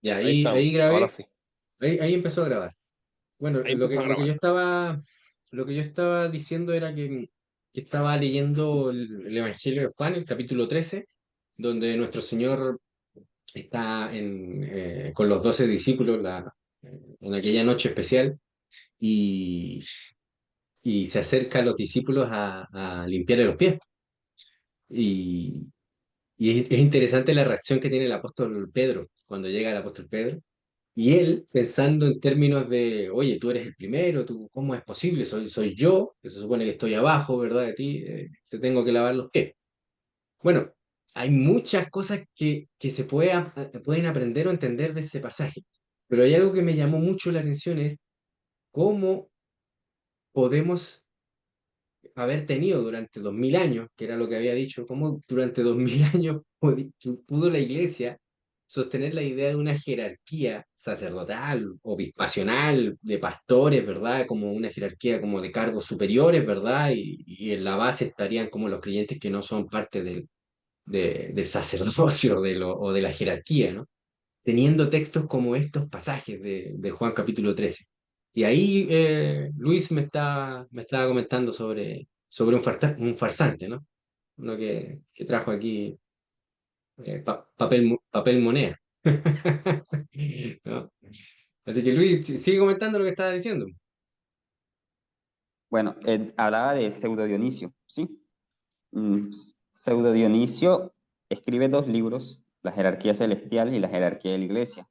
Y Ahí ahí estamos, ahora grabé, sí. ahí empezó a grabar. Bueno, Ahí empezó a grabar. lo que yo estaba diciendo era que estaba leyendo el Evangelio de Juan, el capítulo 13, donde nuestro Señor está con los 12 discípulos en aquella noche especial y, y se acerca a los discípulos a limpiarle los pies. Y, es interesante la reacción que tiene el apóstol Pedro cuando llega el apóstol Pedro. Y él, pensando en términos de, oye, tú eres el primero, tú, ¿cómo es posible? Soy yo, que se supone que estoy abajo, ¿verdad? De ti, te tengo que lavar los pies. Bueno, hay muchas cosas que pueden aprender o entender de ese pasaje, pero hay algo que me llamó mucho la atención, es cómo podemos haber tenido durante 2000 años, que era lo que había dicho, cómo durante 2000 años pudo la iglesia sostener la idea de una jerarquía sacerdotal o bispacional de pastores, ¿verdad? Como una jerarquía como de cargos superiores, ¿verdad? Y en la base estarían como los creyentes que no son parte del sacerdocio o de la jerarquía, ¿no? Teniendo textos como estos pasajes de Juan capítulo 13. Y ahí Luis me estaba comentando sobre un farsante, ¿no? Uno que trajo aquí papel moneda. ¿No? Así que Luis, sigue comentando lo que estaba diciendo. Bueno, hablaba de Pseudo Dionisio, ¿sí? Mm, Pseudo Dionisio escribe dos libros, La jerarquía celestial y La jerarquía de la iglesia.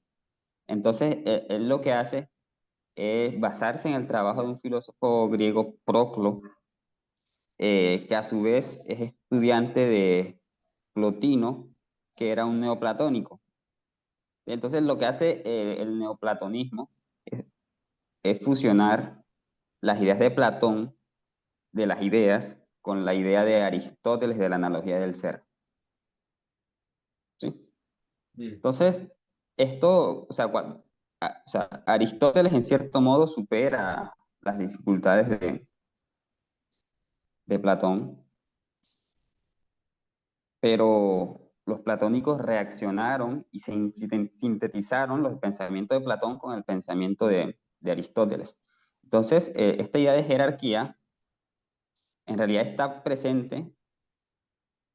Entonces, él lo que hace es basarse en el trabajo de un filósofo griego, Proclo, que a su vez es estudiante de Plotino, que era un neoplatónico. Entonces, lo que hace el neoplatonismo es fusionar las ideas de Platón, de las ideas, con la idea de Aristóteles de la analogía del ser. ¿Sí? Mm. Entonces, esto, o sea, Aristóteles en cierto modo supera las dificultades de Platón, pero los platónicos reaccionaron y sintetizaron los pensamientos de Platón con el pensamiento de Aristóteles. Entonces, esta idea de jerarquía en realidad está presente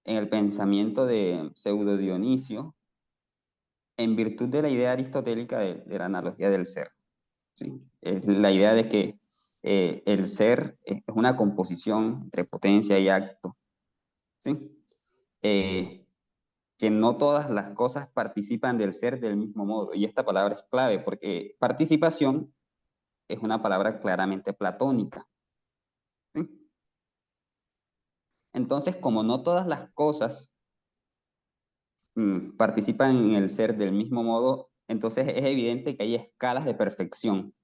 en el pensamiento de Pseudo Dionisio en virtud de la idea aristotélica de la analogía del ser. ¿Sí? Es la idea de que el ser es una composición entre potencia y acto. ¿Sí? Eh, que no todas las cosas participan del ser del mismo modo. Y esta palabra es clave porque participación es una palabra claramente platónica. ¿Sí? Entonces, como no todas las cosas participan en el ser del mismo modo, entonces es evidente que hay escalas de perfección.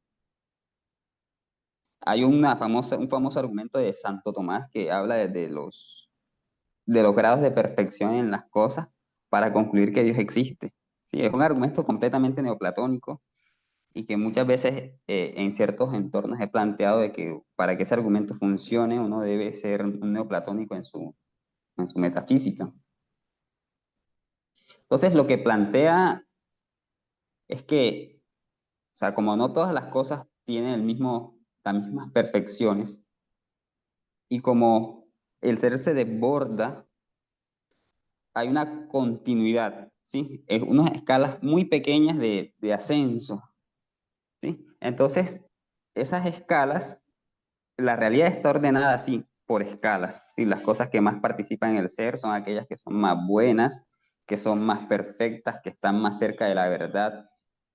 Hay un famoso argumento de Santo Tomás que habla de los grados de perfección en las cosas para concluir que Dios existe. Sí, es un argumento completamente neoplatónico y que muchas veces en ciertos entornos he planteado de que para que ese argumento funcione uno debe ser un neoplatónico en su metafísica. Entonces lo que plantea es que, o sea, como no todas las cosas tienen las mismas perfecciones y como el ser se desborda, hay una continuidad, ¿sí? Es unas escalas muy pequeñas de ascenso, ¿sí? Entonces, esas escalas, la realidad está ordenada así, por escalas, ¿sí? Las cosas que más participan en el ser son aquellas que son más buenas, que son más perfectas, que están más cerca de la verdad,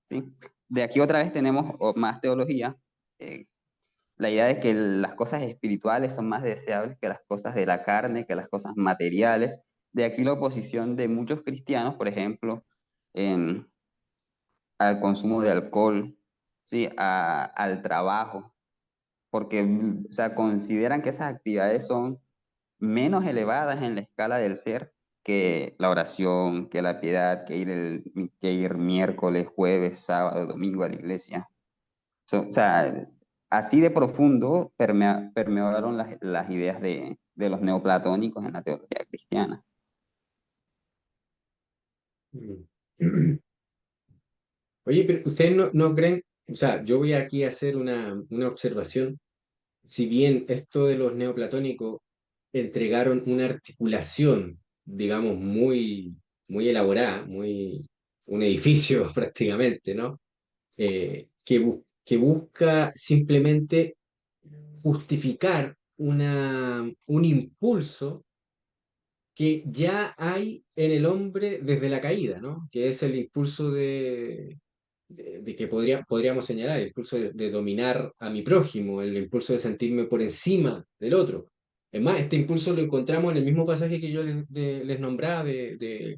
¿sí? De aquí otra vez tenemos más teología, eh, la idea de que las cosas espirituales son más deseables que las cosas de la carne, que las cosas materiales. De aquí la oposición de muchos cristianos, por ejemplo, en- al consumo de alcohol, ¿sí? Al trabajo, porque o sea, consideran que esas actividades son menos elevadas en la escala del ser que la oración, que la piedad, que ir miércoles, jueves, sábado, domingo a la iglesia. O sea, así de profundo permearon las ideas de los neoplatónicos en la teología cristiana. Mm. Oye, pero ustedes no creen, o sea, yo voy aquí a hacer una observación. Si bien esto de los neoplatónicos entregaron una articulación, digamos, muy elaborada, un edificio prácticamente, ¿no? Que busca simplemente justificar un impulso que ya hay en el hombre desde la caída, ¿no? Que es el impulso de que podríamos señalar, el impulso de dominar a mi prójimo, el impulso de sentirme por encima del otro. Es más, este impulso lo encontramos en el mismo pasaje que yo les nombraba del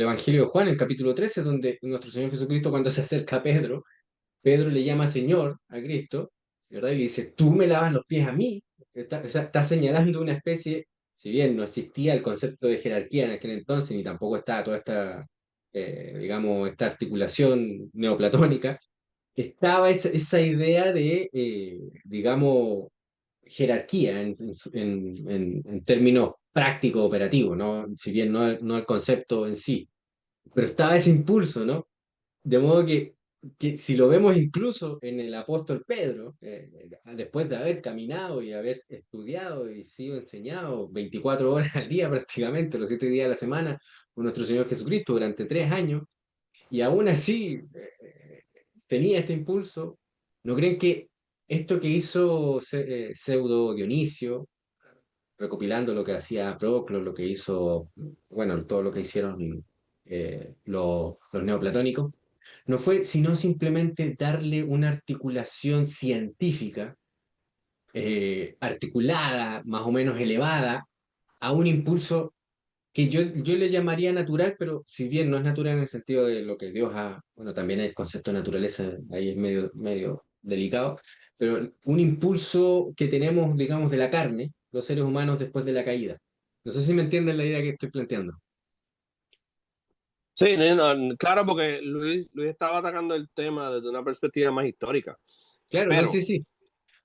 Evangelio de Juan, en capítulo 13, donde nuestro Señor Jesucristo, cuando se acerca a Pedro, Pedro le llama Señor a Cristo, ¿verdad? Y le dice, tú me lavas los pies a mí. O sea, está señalando una especie, si bien no existía el concepto de jerarquía en aquel entonces, ni tampoco estaba toda esta, digamos, esta articulación neoplatónica, estaba esa idea de, digamos, jerarquía en términos prácticos, operativos, ¿no? Si bien no el concepto en sí, pero estaba ese impulso, ¿no? De modo que si lo vemos incluso en el apóstol Pedro, después de haber caminado y haber estudiado y sido enseñado 24 horas al día prácticamente, los 7 días de la semana, por nuestro Señor Jesucristo durante 3 años, y aún así tenía este impulso, ¿no creen que esto que hizo Pseudo Dionisio, recopilando lo que hacía Proclo, lo que hizo, bueno, todo lo que hicieron los neoplatónicos, no fue sino simplemente darle una articulación científica, articulada, más o menos elevada, a un impulso que yo le llamaría natural, pero si bien no es natural en el sentido de lo que Dios ha, bueno, también el concepto de naturaleza ahí es medio delicado, pero un impulso que tenemos, digamos, de la carne, los seres humanos después de la caída. No sé si me entienden la idea que estoy planteando. Sí, claro, porque Luis estaba atacando el tema desde una perspectiva más histórica. Claro, no, Pero, sí, sí.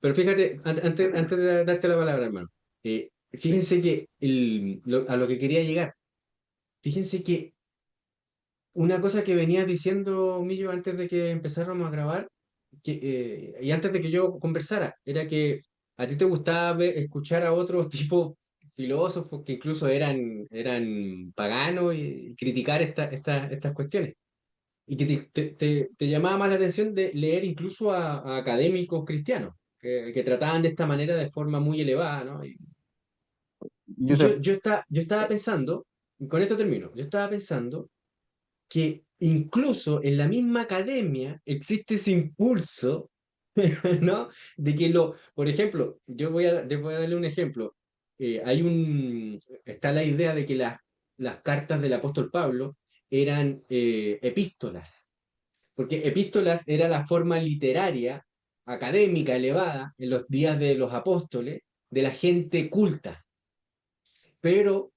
Pero fíjate, antes de darte la palabra, hermano, fíjense que a lo que quería llegar, fíjense que una cosa que venías diciendo, Millo, antes de que empezáramos a grabar, y antes de que yo conversara, era que a ti te gustaba escuchar a otros tipos filósofos que incluso eran paganos y criticar estas cuestiones. Y que te llamaba más la atención de leer incluso a académicos cristianos, que trataban de esta manera de forma muy elevada, ¿no? Y Joseph, yo estaba pensando, y con esto termino, yo estaba pensando que incluso en la misma academia existe ese impulso, ¿no? De que por ejemplo, les voy a darle un ejemplo. Está la idea de que las cartas del apóstol Pablo eran epístolas, porque epístolas era la forma literaria, académica, elevada, en los días de los apóstoles, de la gente culta. Pero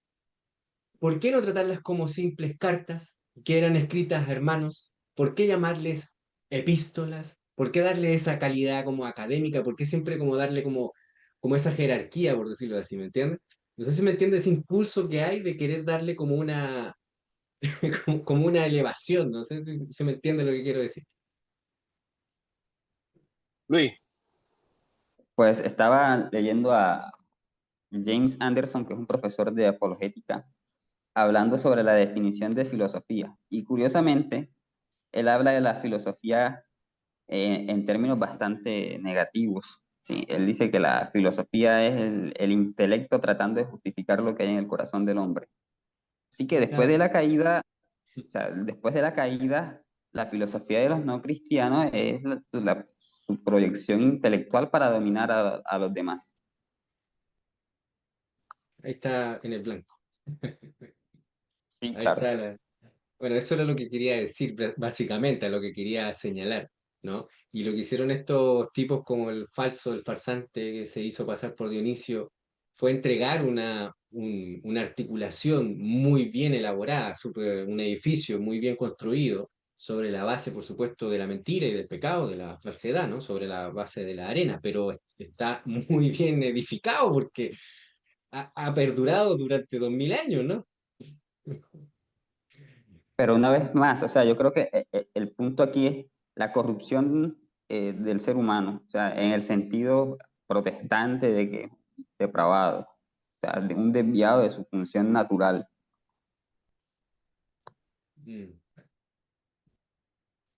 ¿por qué no tratarlas como simples cartas que eran escritas a hermanos? ¿Por qué llamarles epístolas? ¿Por qué darle esa calidad como académica? ¿Por qué siempre como darle como esa jerarquía, por decirlo así, ¿me entiendes? No sé si me entiende ese impulso que hay de querer darle como como una elevación, no sé si me entiende lo que quiero decir. Luis, pues estaba leyendo a James Anderson, que es un profesor de apologética, hablando sobre la definición de filosofía. Y curiosamente, él habla de la filosofía en términos bastante negativos. Sí, él dice que la filosofía es el intelecto tratando de justificar lo que hay en el corazón del hombre. Así que Ahí después está. de la caída, o sea, después de la caída, la filosofía de los no cristianos es su proyección intelectual para dominar a los demás. Ahí está en el blanco. Sí, Ahí claro. está Bueno, eso era lo que quería decir, básicamente, a lo que quería señalar, ¿no? Y lo que hicieron estos tipos como el falso, el farsante que se hizo pasar por Dionisio, fue entregar una articulación muy bien elaborada, un edificio muy bien construido, sobre la base, por supuesto, de la mentira y del pecado, de la falsedad, ¿no? Sobre la base de la arena, pero está muy bien edificado porque ha perdurado durante 2000 años, ¿no? Pero una vez más, o sea, yo creo que el punto aquí es la corrupción del ser humano, o sea, en el sentido protestante de que depravado, o sea, de un desviado de su función natural. Mm,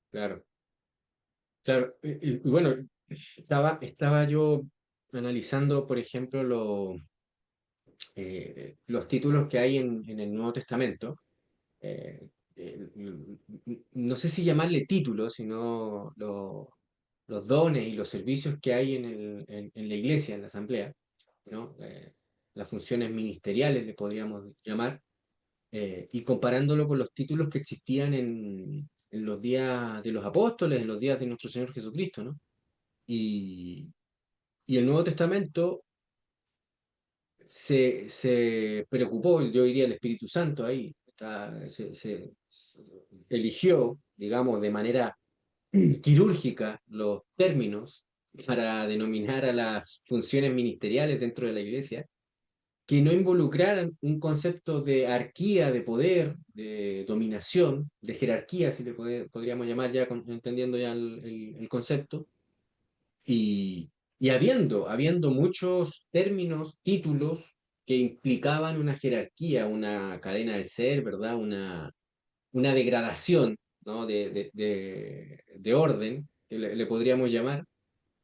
claro, claro. Y bueno, estaba yo analizando, por ejemplo, los títulos que hay en el Nuevo Testamento. eh, no sé si llamarle títulos, sino los dones y los servicios que hay en la iglesia, en la asamblea, ¿no? Las funciones ministeriales le podríamos llamar, y comparándolo con los títulos que existían en los días de los apóstoles, en los días de nuestro Señor Jesucristo, ¿no? Y, y el Nuevo Testamento se preocupó, yo diría el Espíritu Santo ahí, se eligió, digamos, de manera quirúrgica los términos para denominar a las funciones ministeriales dentro de la iglesia, que no involucraran un concepto de arquía, de poder, de dominación, de jerarquía, si le podríamos llamar ya, entendiendo ya el concepto, y habiendo muchos términos, títulos que implicaban una jerarquía, una cadena del ser, ¿verdad? Una degradación, ¿no? de orden, que le podríamos llamar,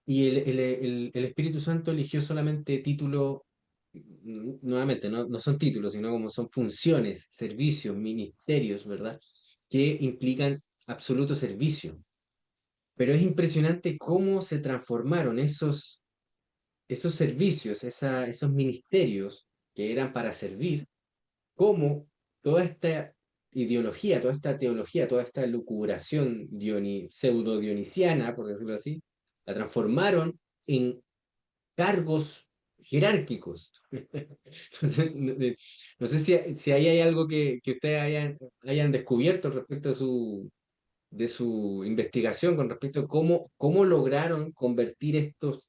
y el Espíritu Santo eligió solamente títulos, nuevamente, no son títulos, sino como son funciones, servicios, ministerios, ¿verdad? Que implican absoluto servicio. Pero es impresionante cómo se transformaron esos servicios, esos ministerios que eran para servir, cómo toda esta ideología, toda esta teología, toda esta lucubración pseudo-dionisiana, por decirlo así, la transformaron en cargos jerárquicos. Entonces, no sé si ahí hay algo que ustedes hayan descubierto respecto de su investigación con respecto a cómo lograron convertir est-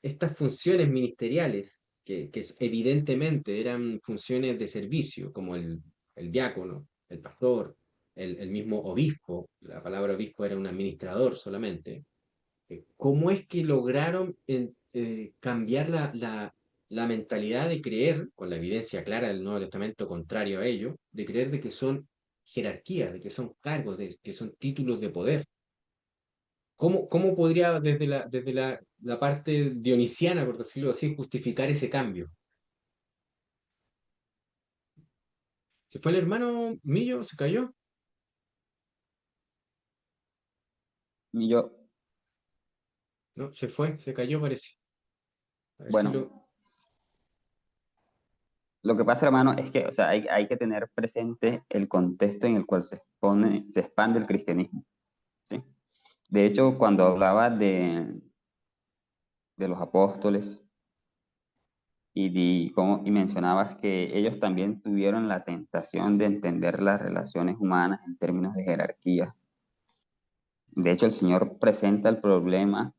estas funciones ministeriales, que evidentemente eran funciones de servicio, como el diácono, el pastor, el mismo obispo, la palabra obispo era un administrador solamente. ¿Cómo es que lograron cambiar la mentalidad de creer, con la evidencia clara del Nuevo Testamento contrario a ello, de creer de que son jerarquías, de que son cargos, de que son títulos de poder? ¿Cómo podría desde la parte dionisiana, por decirlo así, justificar ese cambio? ¿Se fue el hermano Millo? ¿Se cayó? Y yo, No, se cayó parece. A ver si bueno, lo... lo que pasa, hermano, es que, o sea, hay que tener presente el contexto en el cual se expande el cristianismo, ¿sí? De hecho, cuando hablaba de los apóstoles y mencionabas que ellos también tuvieron la tentación de entender las relaciones humanas en términos de jerarquía. De hecho, el Señor presenta el problema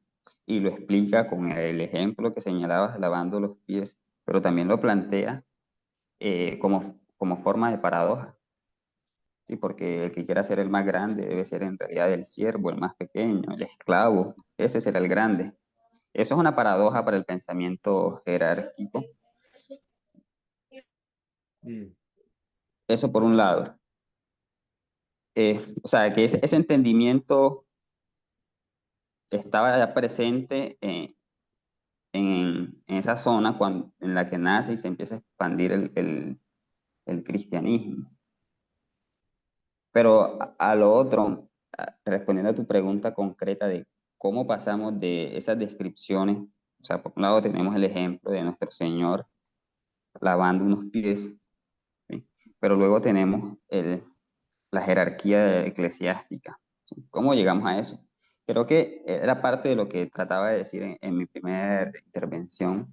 y lo explica con el ejemplo que señalabas, lavando los pies, pero también lo plantea como forma de paradoja, ¿sí? Porque el que quiera ser el más grande debe ser en realidad el siervo, el más pequeño, el esclavo, ese será el grande. Eso es una paradoja para el pensamiento jerárquico. Mm, Eso por un lado. O sea, que ese entendimiento estaba ya presente en esa zona en la que nace y se empieza a expandir el cristianismo. Pero a lo otro, respondiendo a tu pregunta concreta de cómo pasamos de esas descripciones, o sea, por un lado tenemos el ejemplo de nuestro Señor lavando unos pies, ¿sí? Pero luego tenemos la jerarquía eclesiástica, ¿sí? ¿Cómo llegamos a eso? Creo que era parte de lo que trataba de decir en mi primera intervención,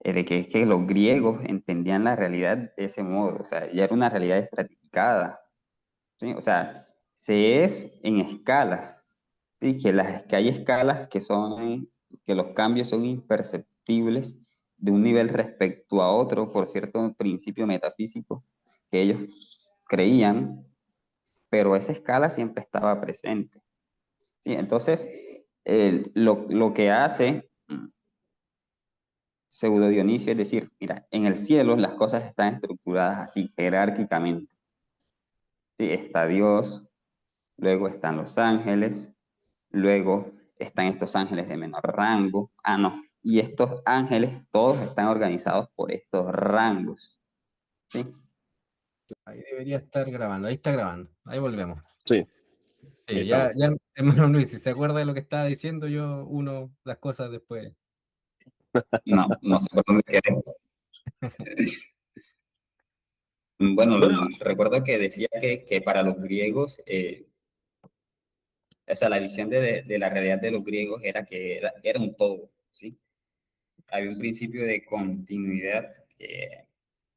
de que es que los griegos entendían la realidad de ese modo, o sea, ya era una realidad estratificada, ¿sí? O sea, se es en escalas, ¿sí? Que hay escalas que los cambios son imperceptibles de un nivel respecto a otro por cierto principio metafísico que ellos creían, pero esa escala siempre estaba presente. ¿Sí? Entonces, lo que hace Pseudo Dionisio es decir, mira, en el cielo las cosas están estructuradas así, jerárquicamente. ¿Sí? Está Dios, luego están los ángeles, luego están estos ángeles de menor rango. Ah, no. Y estos ángeles todos están organizados por estos rangos. ¿Sí? Ahí debería estar grabando, ahí está grabando, ahí volvemos. Sí, ahí Sí, estamos. ya, hermano Luis, si se acuerda de lo que estaba diciendo, yo uno las cosas después. No, no sé por dónde quedé. Bueno, Bueno, recuerdo que decía que para los griegos, o sea, la visión de la realidad de los griegos era que era un todo, ¿sí? Había un principio de continuidad que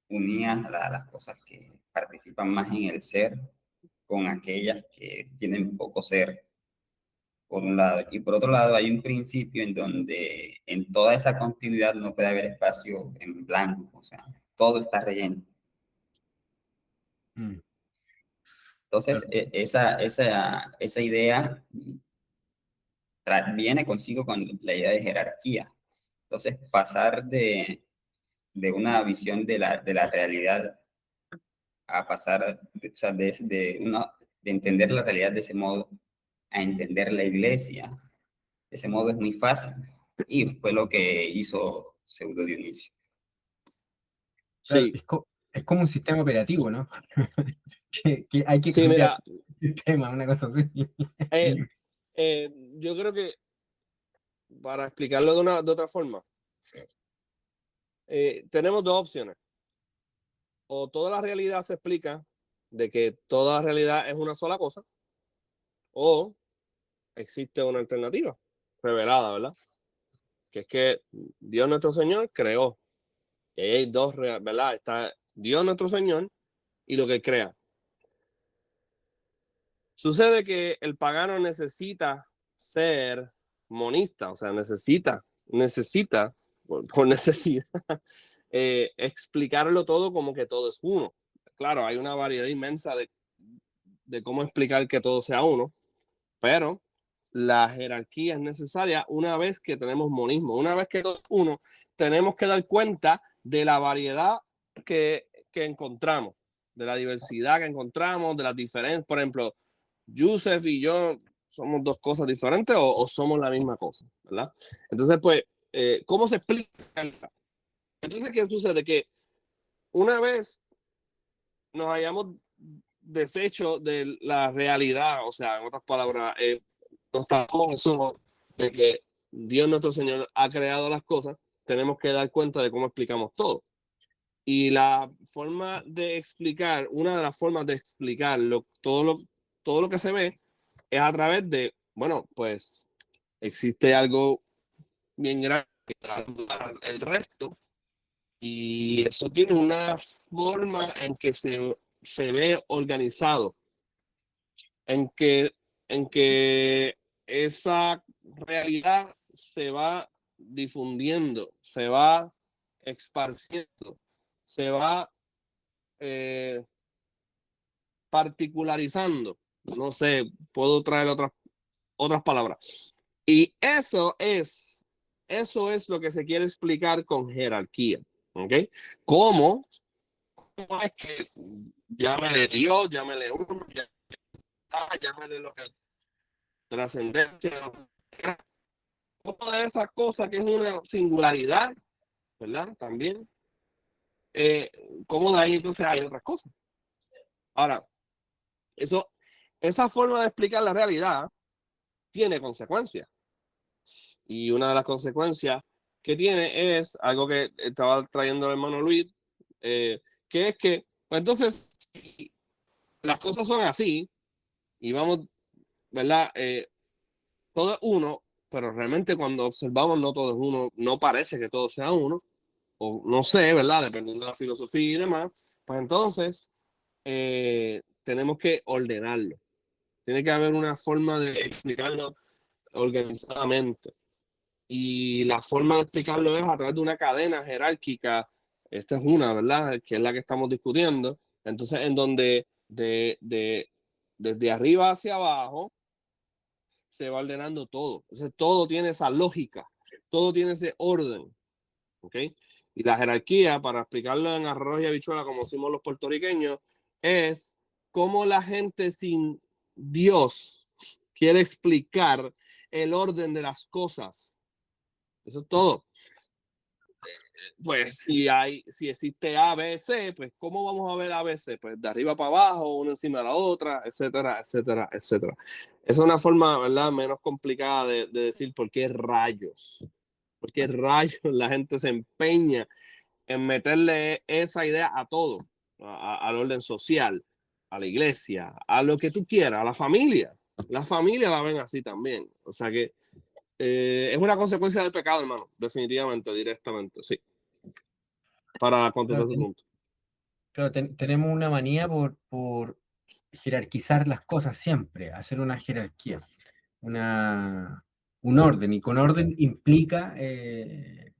unía las cosas que participan más en el ser con aquellas que tienen poco ser, por un lado. Y por otro lado, hay un principio en donde en toda esa continuidad no puede haber espacio en blanco, o sea, todo está relleno. Mm, Entonces, claro. esa idea viene consigo con la idea de jerarquía. Entonces, pasar de una visión de la realidad a pasar, o sea, de entender la realidad de ese modo a entender la iglesia, de ese modo es muy fácil. Y fue lo que hizo Pseudo Dionisio. Claro, sí, es como un sistema operativo, ¿no? que hay que sí, cambiar mira, el sistema, una cosa así. eh, yo creo que para explicarlo de otra forma, tenemos dos opciones. O toda la realidad se explica de que toda realidad es una sola cosa, o existe una alternativa revelada, ¿verdad? Que es que Dios nuestro Señor creó. Y hay dos, ¿verdad? Está Dios nuestro Señor y lo que Él crea. Sucede que el pagano necesita ser monista, o sea, necesita, por necesidad, explicarlo todo como que todo es uno. Claro, hay una variedad inmensa de cómo explicar que todo sea uno, pero la jerarquía es necesaria una vez que tenemos monismo. Una vez que todo es uno, tenemos que dar cuenta de la variedad que encontramos, de la diversidad que encontramos, de las diferencias. Por ejemplo, Yusef y yo somos dos cosas diferentes o somos la misma cosa, ¿verdad? Entonces, pues, ¿cómo se explica? Entonces, ¿qué sucede? Que una vez nos hayamos deshecho de la realidad, o sea, en otras palabras, nos estamos eso de que Dios nuestro Señor ha creado las cosas, tenemos que dar cuenta de cómo explicamos todo. Y la forma de explicar, una de las formas de explicar todo lo que se ve es a través de, bueno, pues existe algo bien grande el resto y eso tiene una forma en que se ve organizado, en que, en que esa realidad se va difundiendo, se va esparciendo, se va particularizando. No sé, puedo traer otras palabras. Y eso es lo que se quiere explicar con jerarquía. ¿Ok? ¿Cómo? ¿Cómo es que llámele Dios, llámele uno, llámele lo que trascendencia, todas esas cosas que es una singularidad, ¿verdad? También. Eh, ¿Cómo de ahí entonces hay otras cosas? Ahora, eso, esa forma de explicar la realidad tiene consecuencias. Y una de las consecuencias que tiene es algo que estaba trayendo el hermano Luis, que es que, pues entonces, si las cosas son así y vamos, ¿verdad? Todo es uno, pero realmente cuando observamos no todo es uno, no parece que todo sea uno, o no sé, ¿verdad? Dependiendo de la filosofía y demás, pues entonces tenemos que ordenarlo. Tiene que haber una forma de explicarlo organizadamente. Y la forma de explicarlo es a través de una cadena jerárquica. Esta es una, ¿verdad? Que es la que estamos discutiendo. Entonces, en donde desde arriba hacia abajo, se va ordenando todo. Entonces, todo tiene esa lógica, todo tiene ese orden. ¿Ok? Y la jerarquía, para explicarlo en arroz y habichuela, como decimos los puertorriqueños, es cómo la gente sin Dios quiere explicar el orden de las cosas. Eso es todo. Pues si existe A, B, C, pues ¿cómo vamos a ver A, B, C? Pues de arriba para abajo, una encima de la otra, etcétera, etcétera, etcétera. Esa es una forma, ¿verdad?, menos complicada de decir por qué rayos. ¿Por qué rayos la gente se empeña en meterle esa idea a todo? Al orden social, a la iglesia, a lo que tú quieras, a la familia. La familia la ven así también. O sea que es una consecuencia del pecado, hermano. Definitivamente, directamente, sí. Para contestar Claro, tu punto. claro, tenemos una manía por jerarquizar las cosas siempre, hacer una jerarquía, un orden, y con orden implica eh,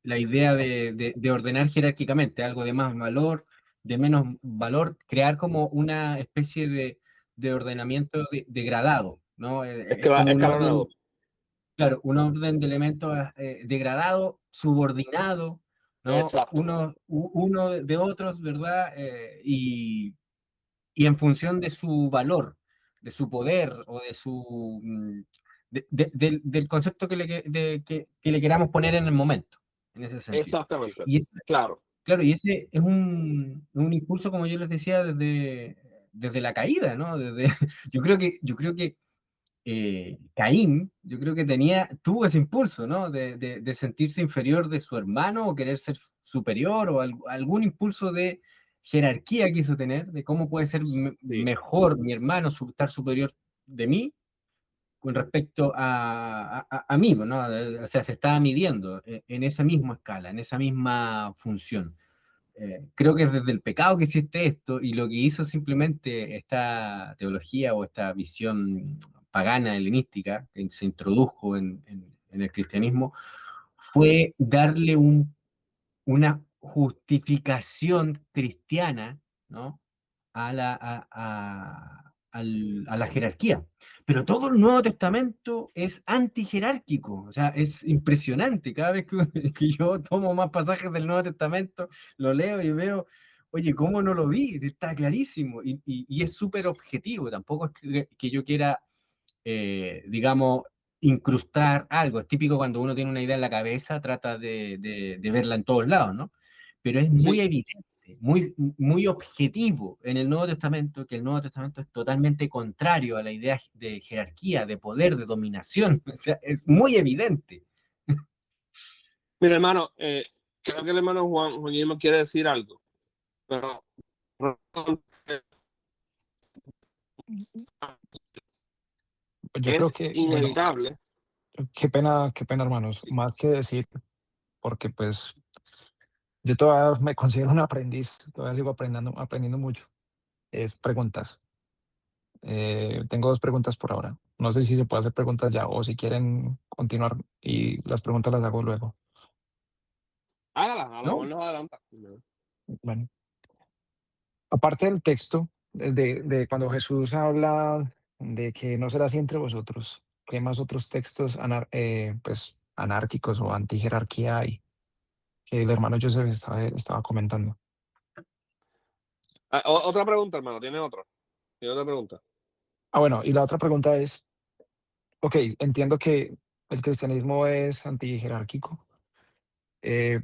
la idea de ordenar jerárquicamente, algo de más valor, de menos valor, crear como una especie de ordenamiento degradado, ¿no? Es como un orden, Escalonado. claro, un orden de elementos degradado, subordinado, ¿no? Exacto. Uno de otros, ¿verdad? Y en función de su valor, de su poder o de su del concepto que le queramos poner en el momento, en ese sentido. Exactamente. Y es, Claro. claro, y ese es un impulso, como yo les decía, desde la caída, ¿no? Yo creo que Caín, yo creo que tuvo ese impulso, ¿no? De sentirse inferior de su hermano o querer ser superior o algún impulso de jerarquía quiso tener, de cómo puede ser Sí. mejor mi hermano, estar superior de mí con respecto a mí, ¿no? O sea, se estaba midiendo en esa misma escala, en esa misma función. Creo que es desde el pecado que existe esto, y lo que hizo simplemente esta teología o esta visión pagana, helenística, que se introdujo en el cristianismo, fue darle una justificación cristiana, ¿no? A la jerarquía. Pero todo el Nuevo Testamento es antijerárquico, o sea, es impresionante. Cada vez que yo tomo más pasajes del Nuevo Testamento, lo leo y veo, oye, ¿cómo no lo vi? Está clarísimo y es súper objetivo. Tampoco es que yo quiera, digamos, incrustar algo. Es típico cuando uno tiene una idea en la cabeza, trata de verla en todos lados, ¿no? Pero es muy Sí. evidente, muy objetivo en el Nuevo Testamento, que el Nuevo Testamento es totalmente contrario a la idea de jerarquía, de poder, de dominación. O sea, es muy evidente. Mira, hermano, creo que el hermano Juan Guillermo quiere decir algo, pero Pues yo es creo que, bueno, inevitable. qué pena, hermanos, más que decir, porque pues yo todavía me considero un aprendiz, todavía sigo aprendiendo mucho. Es preguntas. Tengo dos preguntas por ahora. No sé si se puede hacer preguntas ya o si quieren continuar y las preguntas las hago luego. Hágala, a lo mejor ¿No? nos adelanta. Bueno, aparte del texto, de cuando Jesús habla de que no será así entre vosotros, ¿qué más otros textos pues, anárquicos o antijerarquía hay? Que el hermano Joseph estaba comentando. Otra pregunta, hermano, ¿tiene otra? ¿Tiene otra pregunta? Ah, bueno, y la otra pregunta es, ok, entiendo que el cristianismo es antijerárquico, eh,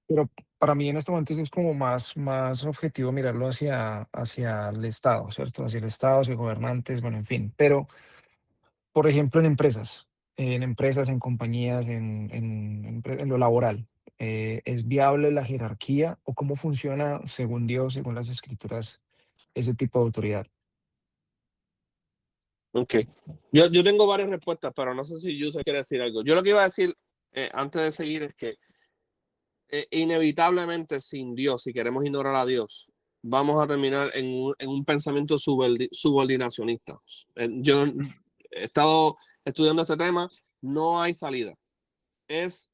pero para mí en este momento sí es como más objetivo mirarlo hacia el Estado, ¿cierto? Hacia el Estado, hacia gobernantes, bueno, en fin. Pero, por ejemplo, en empresas, en compañías, en lo laboral, ¿es viable la jerarquía o cómo funciona, según Dios, según las escrituras, ese tipo de autoridad? Ok. Yo tengo varias respuestas, pero no sé si Yusef quiere decir algo. Yo lo que iba a decir antes de seguir es que inevitablemente sin Dios, si queremos ignorar a Dios, vamos a terminar en un pensamiento subordinacionista. Yo he estado estudiando este tema, no hay salida. Es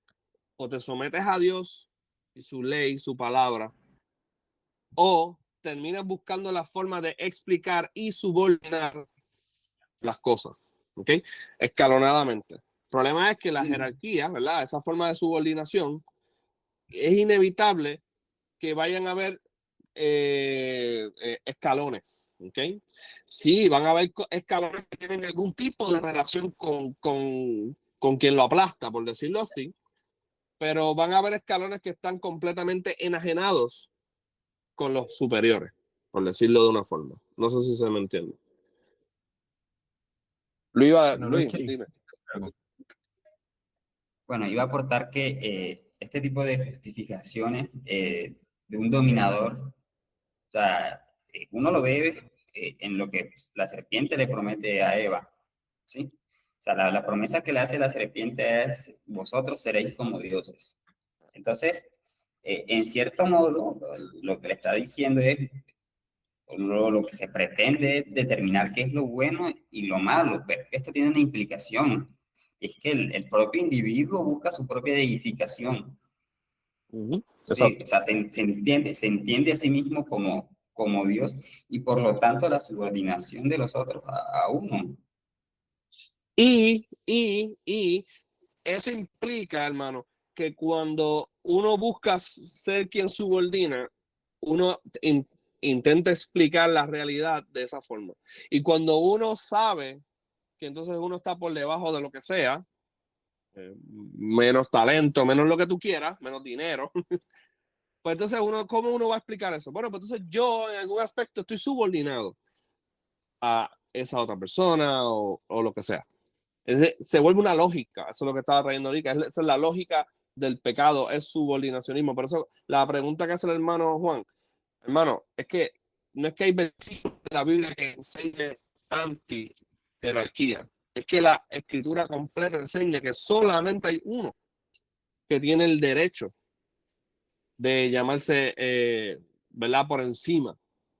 o te sometes a Dios y su ley, su palabra, o terminas buscando la forma de explicar y subordinar las cosas, ¿ok? Escalonadamente. El problema es que la jerarquía, ¿verdad? Esa forma de subordinación, es inevitable que vayan a haber escalones, ¿ok? Sí, van a haber escalones que tienen algún tipo de relación con quien lo aplasta, por decirlo así, pero van a haber escalones que están completamente enajenados con los superiores, por decirlo de una forma. No sé si se me entiende. Bueno, Luis, sí. dime. Bueno, iba a aportar que este tipo de justificaciones de un dominador, o sea, uno lo ve en lo que pues, la serpiente le promete a Eva, ¿sí? O sea, la promesa que le hace la serpiente es, vosotros seréis como dioses. Entonces, en cierto modo, lo que le está diciendo es, lo que se pretende es determinar qué es lo bueno y lo malo, pero esto tiene una implicación, es que el propio individuo busca su propia edificación, ¿sí? O sea, se entiende a sí mismo como Dios y por lo tanto la subordinación de los otros a uno. Y eso implica, hermano, que cuando uno busca ser quien subordina, uno intenta explicar la realidad de esa forma. Y cuando uno sabe que entonces uno está por debajo de lo que sea, menos talento, menos lo que tú quieras, menos dinero, pues entonces ¿cómo uno va a explicar eso? Bueno, pues entonces yo en algún aspecto estoy subordinado a esa otra persona o lo que sea. Se vuelve una lógica, eso es lo que estaba trayendo ahorita, esa es la lógica del pecado, es subordinacionismo. Por eso la pregunta que hace el hermano Juan, hermano, es que no es que hay versículos de la Biblia que enseñen anti-jerarquía, es que la escritura completa enseña que solamente hay uno que tiene el derecho de llamarse, ¿verdad?, por encima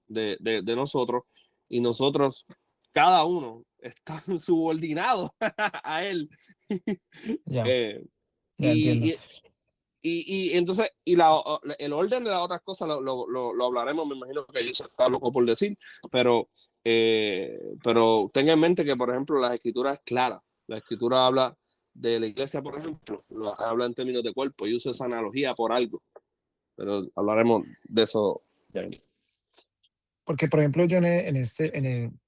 de nosotros, y nosotros, cada uno, está subordinado a él. Ya, Eh, ya entiendo. y, entonces, el orden de las otras cosas lo hablaremos, me imagino que Yusef está loco por decir, pero tenga en mente que, por ejemplo, la escritura es clara. La escritura habla de la iglesia, por ejemplo, habla en términos de cuerpo, y uso esa analogía por algo, pero hablaremos de eso ya. Porque, por ejemplo, yo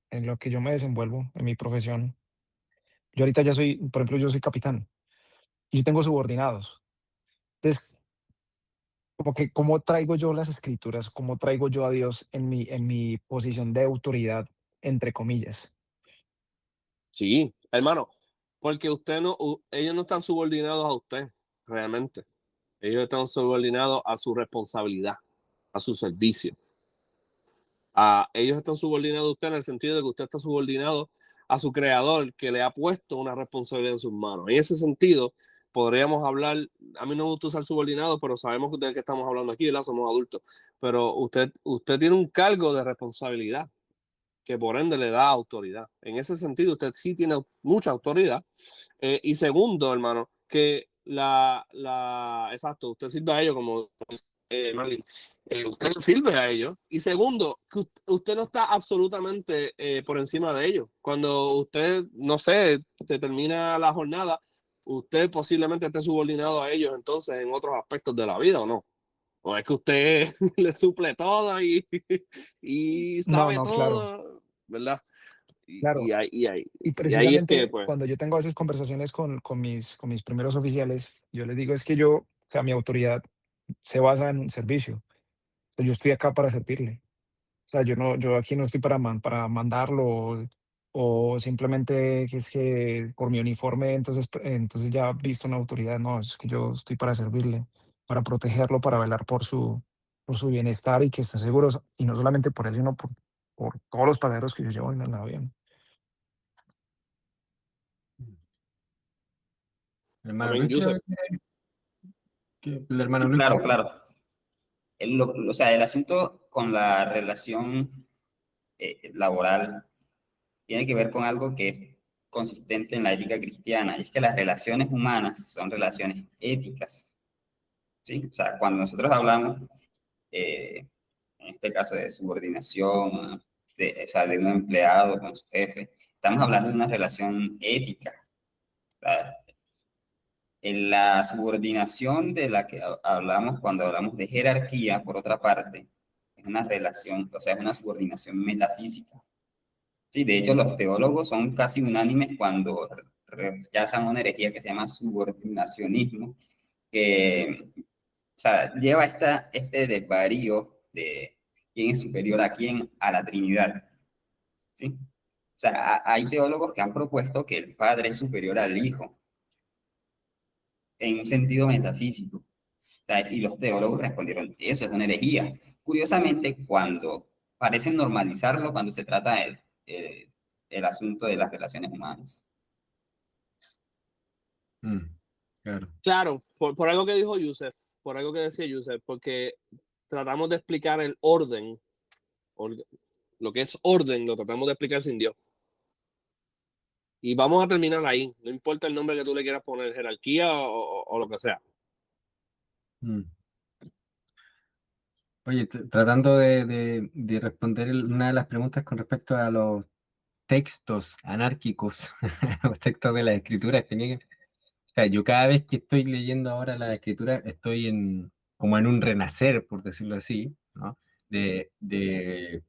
en lo que yo me desenvuelvo, en mi profesión, yo ahorita ya soy, por ejemplo, yo soy capitán y yo tengo subordinados. Entonces, como que, ¿cómo traigo yo las escrituras? ¿Cómo traigo yo a Dios en mi posición de autoridad, entre comillas? Sí, hermano, porque ellos no están subordinados a usted, realmente. Ellos están subordinados a su responsabilidad, a su servicio. Ellos están subordinados a usted en el sentido de que usted está subordinado a su creador, que le ha puesto una responsabilidad en sus manos. En ese sentido, podríamos hablar, a mí no me gusta usar subordinado, pero sabemos de qué estamos hablando aquí, ¿verdad? Somos adultos. Pero usted tiene un cargo de responsabilidad que por ende le da autoridad. En ese sentido, usted sí tiene mucha autoridad. Y segundo, hermano, que exacto, usted sirve a ellos como Marlene, usted sirve a ellos. Y segundo, que usted no está absolutamente por encima de ellos. Cuando usted, no sé, se termina la jornada, usted posiblemente esté subordinado a ellos entonces en otros aspectos de la vida, ¿o no? O es que usted le suple todo y No, sabe no, claro, todo, ¿verdad? claro. Y Y ahí es que, precisamente pues, cuando yo tengo esas conversaciones con mis primeros oficiales, yo les digo, es que yo, o sea, mi autoridad se basa en un servicio. O sea, yo estoy acá para servirle. O sea, yo aquí no estoy para mandarlo o simplemente que es que por mi uniforme entonces ya visto una autoridad. No, es que yo estoy para servirle, para protegerlo, para velar por su bienestar y que esté seguro, y no solamente por él, sino por todos los pasajeros que yo llevo en el avión. El hermano amén, Luis, Yusef. que el hermano Sí, Luis. claro, claro. O sea, el asunto con la relación laboral tiene que ver con algo que es consistente en la ética cristiana, y es que las relaciones humanas son relaciones éticas, ¿sí? O sea, cuando nosotros hablamos, eh, en este caso de subordinación, o sea, de un empleado con su jefe. Estamos hablando de una relación ética. ¿Verdad? En la subordinación de la que hablamos cuando hablamos de jerarquía, por otra parte, es una relación, o sea, es una subordinación metafísica. Sí, de hecho, los teólogos son casi unánimes cuando rechazan una herejía que se llama subordinacionismo, que, o sea, lleva este desvarío de quién es superior a quién a la Trinidad. ¿Sí? O sea, hay teólogos que han propuesto que el Padre es superior al Hijo, en un sentido metafísico. O sea, y los teólogos respondieron, eso es una herejía. Curiosamente, cuando parecen normalizarlo cuando se trata el asunto de las relaciones humanas. Claro. Claro, por algo que dijo Yusef, por algo que decía Yusef, porque tratamos de explicar el orden, lo que es orden, lo tratamos de explicar sin Dios. Y vamos a terminar ahí, no importa el nombre que tú le quieras poner, jerarquía o lo que sea. Mm. Oye, tratando de responder una de las preguntas con respecto a los textos anárquicos, los textos de la escritura, o sea, yo cada vez que estoy leyendo ahora la escritura, estoy como en un renacer, por decirlo así, ¿no? De, de,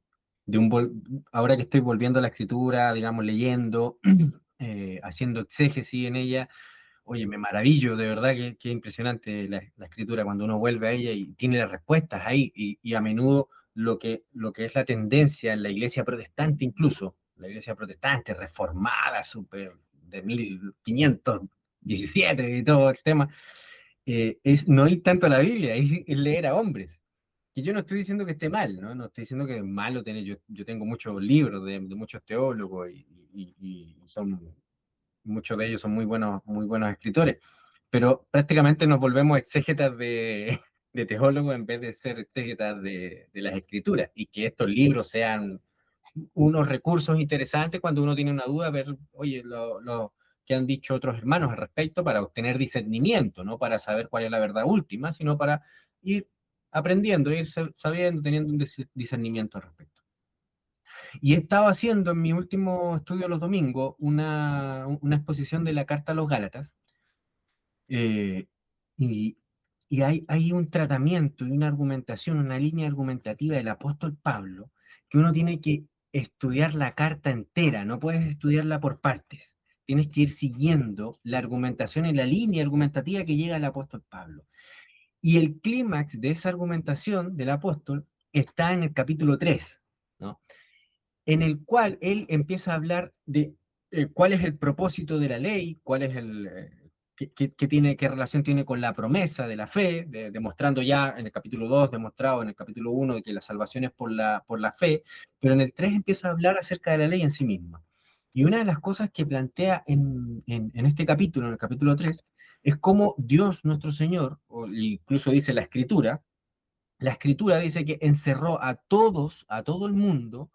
ahora que estoy volviendo a la escritura, digamos, leyendo, haciendo exégesis en ella. Oye, me maravillo, de verdad que impresionante la escritura cuando uno vuelve a ella y tiene las respuestas ahí, y a menudo lo que es la tendencia en la iglesia protestante, incluso, la iglesia protestante reformada, súper de 1517 y todo el tema, es no ir tanto a la Biblia, es leer a hombres. Que yo no estoy diciendo que esté mal, ¿no? No estoy diciendo que es malo tener, yo tengo muchos libros de muchos teólogos y muchos de ellos son muy buenos escritores, pero prácticamente nos volvemos exégetas de teólogos en vez de ser exégetas de las escrituras, y que estos libros sean unos recursos interesantes cuando uno tiene una duda, ver, oye, lo que han dicho otros hermanos al respecto para obtener discernimiento, no para saber cuál es la verdad última, sino para ir aprendiendo, ir sabiendo, teniendo un discernimiento al respecto. Y he estado haciendo en mi último estudio los domingos una exposición de la Carta a los Gálatas, eh, y, y hay un tratamiento y una argumentación, una línea argumentativa del apóstol Pablo, que uno tiene que estudiar la carta entera, no puedes estudiarla por partes. Tienes que ir siguiendo la argumentación y la línea argumentativa que llega el apóstol Pablo. Y el clímax de esa argumentación del apóstol está en el capítulo 3, ¿no? En el cual él empieza a hablar de cuál es el propósito de la ley, cuál es qué relación tiene con la promesa de la fe, demostrando ya en el capítulo 2, demostrado en el capítulo 1 de que la salvación es por la fe, pero en el 3 empieza a hablar acerca de la ley en sí misma. Y una de las cosas que plantea en este capítulo, en el capítulo 3, es cómo Dios nuestro Señor, o incluso dice la escritura dice que encerró a todos, a todo el mundo,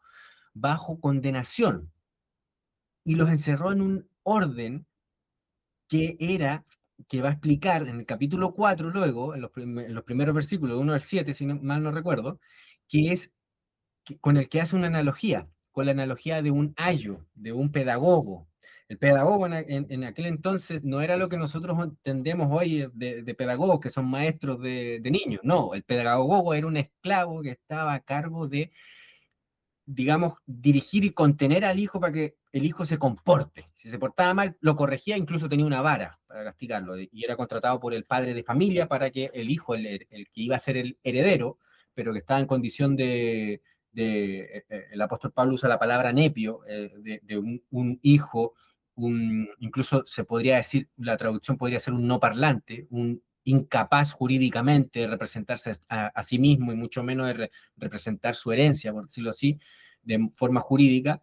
bajo condenación, y los encerró en un orden que era, que va a explicar en el capítulo 4 luego, en los primeros versículos, 1 al 7, si mal no recuerdo, que es con el que hace una analogía, con la analogía de un ayo, de un pedagogo. El pedagogo en aquel entonces no era lo que nosotros entendemos hoy de pedagogos, que son maestros de niños. No, el pedagogo era un esclavo que estaba a cargo de, digamos, dirigir y contener al hijo para que el hijo se comporte. Si se portaba mal, lo corregía, incluso tenía una vara para castigarlo, y era contratado por el padre de familia para que el hijo, el que iba a ser el heredero, pero que estaba en condición el apóstol Pablo usa la palabra nepio, de un hijo, incluso se podría decir, la traducción podría ser un no parlante, un incapaz jurídicamente de representarse a sí mismo, y mucho menos de representar su herencia, por decirlo así, de forma jurídica.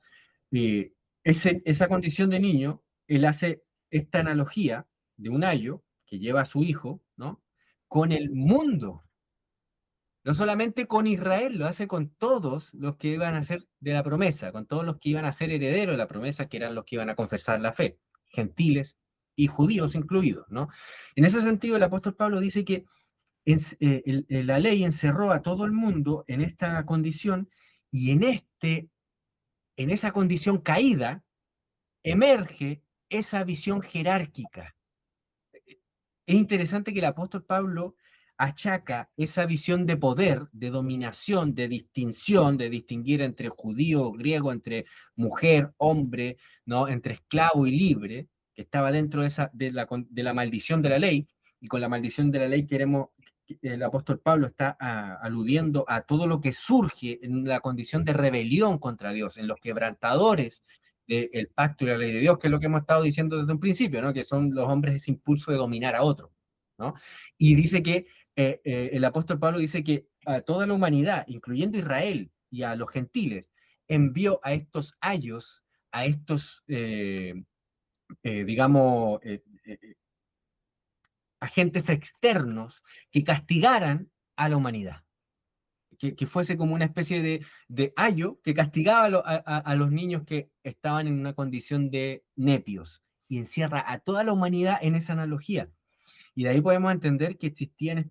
eh, esa condición de niño, él hace esta analogía de un ayo que lleva a su hijo, ¿no? Con el mundo, no solamente con Israel, lo hace con todos los que iban a ser de la promesa, con todos los que iban a ser herederos de la promesa, que eran los que iban a confesar la fe, gentiles y judíos incluidos, ¿no? En ese sentido, el apóstol Pablo dice que la ley encerró a todo el mundo en esta condición y en esa condición caída emerge esa visión jerárquica. Es interesante que el apóstol Pablo achaca esa visión de poder, de dominación, de distinción, de distinguir entre judío, griego, entre mujer, hombre, ¿no? Entre esclavo y libre, que estaba dentro de la maldición de la ley, y con la maldición de la ley el apóstol Pablo está aludiendo a todo lo que surge en la condición de rebelión contra Dios, en los quebrantadores del pacto y la ley de Dios, que es lo que hemos estado diciendo desde un principio, ¿no? Que son los hombres ese impulso de dominar a otro, ¿no? Y dice que el apóstol Pablo dice que a toda la humanidad, incluyendo Israel y a los gentiles, envió a estos ayos, a estos, digamos, agentes externos que castigaran a la humanidad. Que fuese como una especie de ayo que castigaba a los niños que estaban en una condición de nepios y encierra a toda la humanidad en esa analogía. Y de ahí podemos entender que existían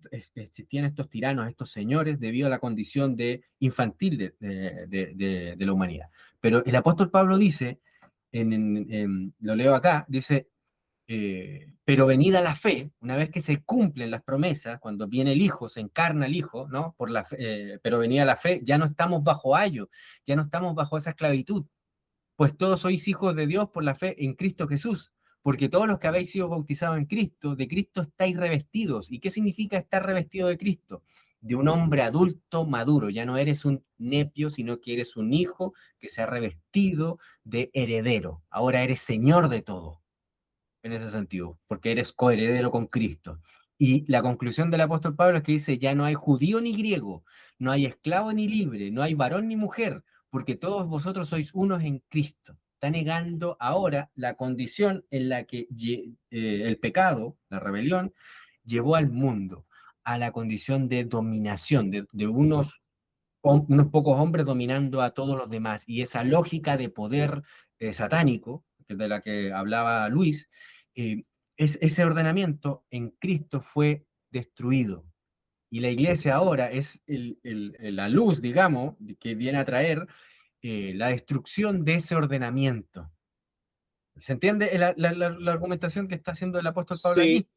estos tiranos, estos señores, debido a la condición infantil de la humanidad. Pero el apóstol Pablo dice, lo leo acá, dice, pero venida la fe, una vez que se cumplen las promesas, cuando viene el Hijo, se encarna el Hijo, ¿no? Pero venida la fe, ya no estamos bajo ayo, ya no estamos bajo esa esclavitud, pues todos sois hijos de Dios por la fe en Cristo Jesús, porque todos los que habéis sido bautizados en Cristo, de Cristo estáis revestidos. ¿Y qué significa estar revestido de Cristo? De un hombre adulto maduro, ya no eres un nepio, sino que eres un hijo que se ha revestido de heredero. Ahora eres señor de todo en ese sentido, porque eres coheredero con Cristo. Y la conclusión del apóstol Pablo es que dice, ya no hay judío ni griego, no hay esclavo ni libre, no hay varón ni mujer, porque todos vosotros sois unos en Cristo. Está negando ahora la condición en la que el pecado, la rebelión, llevó al mundo a la condición de dominación, de unos pocos hombres dominando a todos los demás. Y esa lógica de poder satánico, de la que hablaba Luis, ese ordenamiento en Cristo fue destruido. Y la iglesia ahora es la luz, digamos, que viene a traer la destrucción de ese ordenamiento. ¿Se entiende la argumentación que está haciendo el apóstol Pablo Sí, aquí?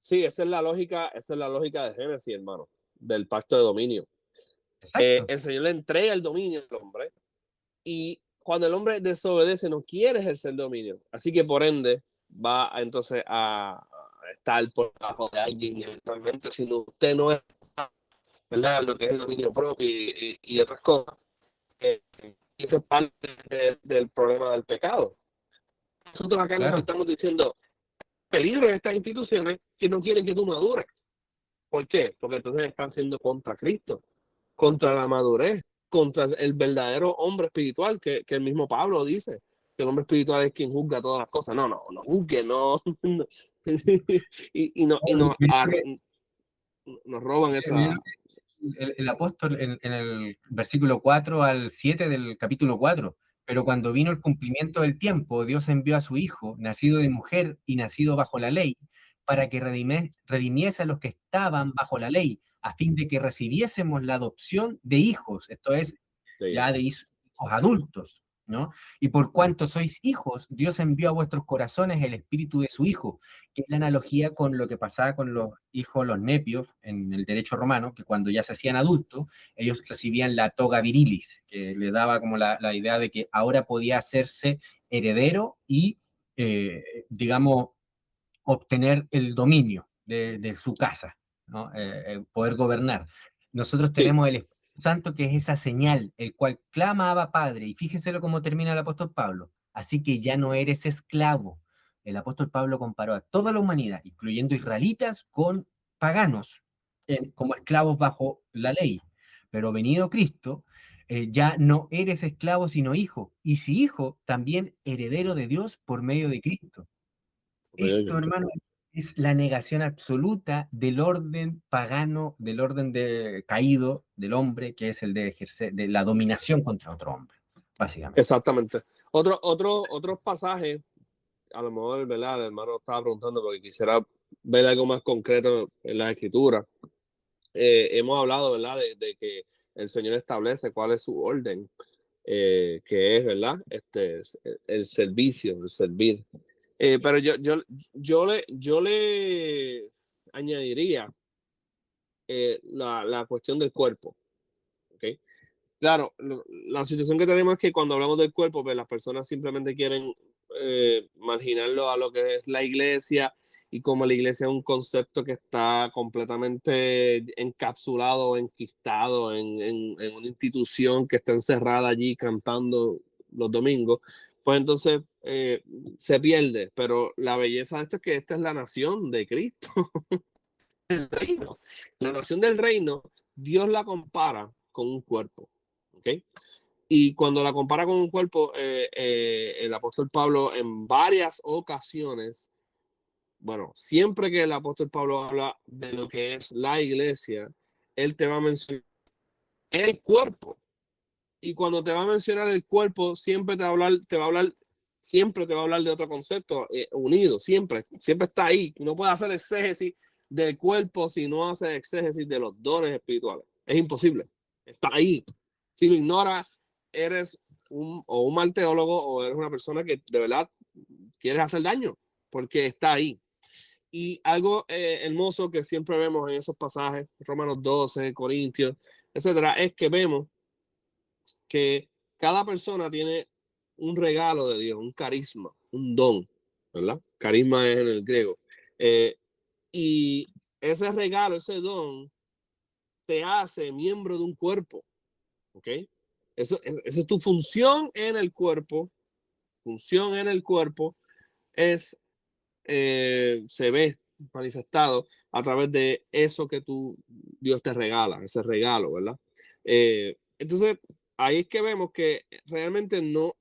sí, esa es la lógica de Génesis, hermano, del pacto de dominio. Exacto. El Señor le entrega el dominio al hombre y cuando el hombre desobedece no quiere ejercer dominio. Así que por ende va entonces a estar por debajo de alguien y eventualmente si usted no es, ¿verdad? Lo que es el dominio propio y otras cosas. Eso es parte del problema del pecado. Nosotros acá nos Claro. estamos diciendo peligro de estas instituciones que no quieren que tú madures. ¿Por qué? Porque entonces están siendo contra Cristo, contra la madurez, contra el verdadero hombre espiritual, que el mismo Pablo dice, que el hombre espiritual es quien juzga todas las cosas. No juzgue, no. Nos roban esa. El apóstol en el versículo 4 al 7 del capítulo 4, pero cuando vino el cumplimiento del tiempo, Dios envió a su Hijo, nacido de mujer y nacido bajo la ley, para que redimiese a los que estaban bajo la ley, a fin de que recibiésemos la adopción de hijos, esto es, ya de hijos adultos, ¿no? Y por cuanto sois hijos, Dios envió a vuestros corazones el espíritu de su Hijo, que es la analogía con lo que pasaba con los hijos, los nepios, en el derecho romano, que cuando ya se hacían adultos, ellos recibían la toga virilis, que le daba como la idea de que ahora podía hacerse heredero y, digamos, obtener el dominio de su casa, ¿no? Poder gobernar. Nosotros Sí, tenemos el Espíritu Santo, que es esa señal, el cual clama Abba Padre, y fíjese cómo termina el apóstol Pablo, así que ya no eres esclavo. El apóstol Pablo comparó a toda la humanidad, incluyendo israelitas, con paganos, como esclavos bajo la ley. Pero venido Cristo, ya no eres esclavo, sino hijo, y si hijo, también heredero de Dios por medio de Cristo. Esto, hermano, es la negación absoluta del orden pagano, del orden caído del hombre, que es el de ejercer de la dominación contra otro hombre, básicamente. exactamente. Otros pasajes, a lo mejor, ¿verdad? El hermano estaba preguntando porque quisiera ver algo más concreto en la escritura. hemos hablado, ¿verdad? De que el Señor establece cuál es su orden, que es, ¿verdad? El servicio, el servir. Pero yo le añadiría la cuestión del cuerpo, ¿ok? Claro, la situación que tenemos es que cuando hablamos del cuerpo, pues las personas simplemente quieren marginarlo a lo que es la iglesia, y como la iglesia es un concepto que está completamente encapsulado, enquistado en una institución que está encerrada allí cantando los domingos, pues entonces se pierde. Pero la belleza de esto es que esta es la nación de Cristo, el reino. La nación del reino, Dios la compara con un cuerpo. ¿Okay? Y cuando la compara con un cuerpo, el apóstol Pablo en varias ocasiones, bueno, siempre que el apóstol Pablo habla de lo que es la iglesia, él te va a mencionar el cuerpo. Y cuando te va a mencionar el cuerpo, siempre te va a hablar, siempre te va a hablar de otro concepto unido, siempre está ahí. No puede hacer exégesis del cuerpo si no hace exégesis de los dones espirituales. Es imposible. Está ahí. Si lo ignoras, eres un mal teólogo, o eres una persona que de verdad quieres hacer daño, porque está ahí. Y algo hermoso que siempre vemos en esos pasajes, Romanos 12, Corintios, etcétera, es que vemos que cada persona tiene un regalo de Dios, un carisma, un don, ¿verdad? Carisma es en el griego. Y ese regalo, ese don, te hace miembro de un cuerpo, ¿ok? Esa es tu función en el cuerpo. Función en el cuerpo es, se ve manifestado a través de eso que Dios te regala, ese regalo, ¿verdad? Entonces, ahí es que vemos que realmente no,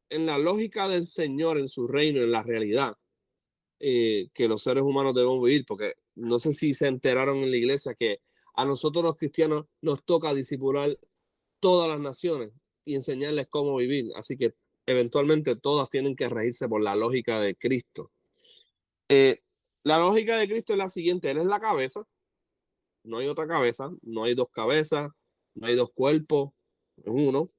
en la lógica del Señor, en su reino, en la realidad que los seres humanos debemos vivir, porque no sé si se enteraron en la iglesia que a nosotros los cristianos nos toca discipular todas las naciones y enseñarles cómo vivir. Así que eventualmente todas tienen que regirse por la lógica de Cristo. La lógica de Cristo es la siguiente: Él es la cabeza, no hay otra cabeza, no hay dos cabezas, no hay dos cuerpos, es uno.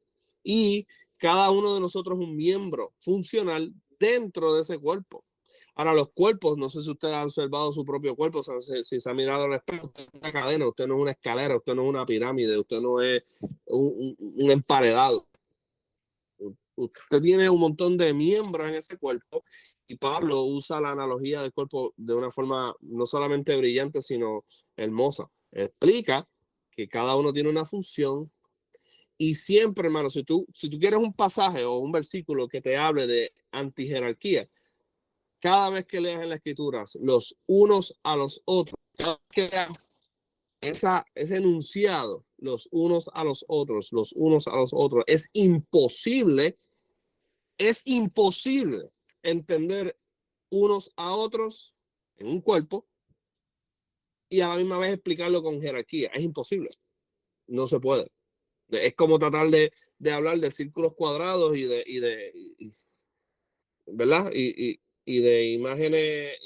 Y cada uno de nosotros es un miembro funcional dentro de ese cuerpo. Ahora, los cuerpos, no sé si usted ha observado su propio cuerpo, o sea, si se ha mirado al espejo, usted es una cadena, usted no es una escalera, usted no es una pirámide, usted no es un emparedado. Usted tiene un montón de miembros en ese cuerpo, y Pablo usa la analogía del cuerpo de una forma no solamente brillante, sino hermosa. Explica que cada uno tiene una función, y siempre, hermano, si tú quieres un pasaje o un versículo que te hable de antijerarquía, cada vez que leas en las escrituras los unos a los otros, cada vez que leas ese enunciado, los unos a los otros, es imposible entender unos a otros en un cuerpo y a la misma vez explicarlo con jerarquía. Es imposible. No se puede. Es como tratar de hablar de círculos cuadrados ¿verdad? Y de imágenes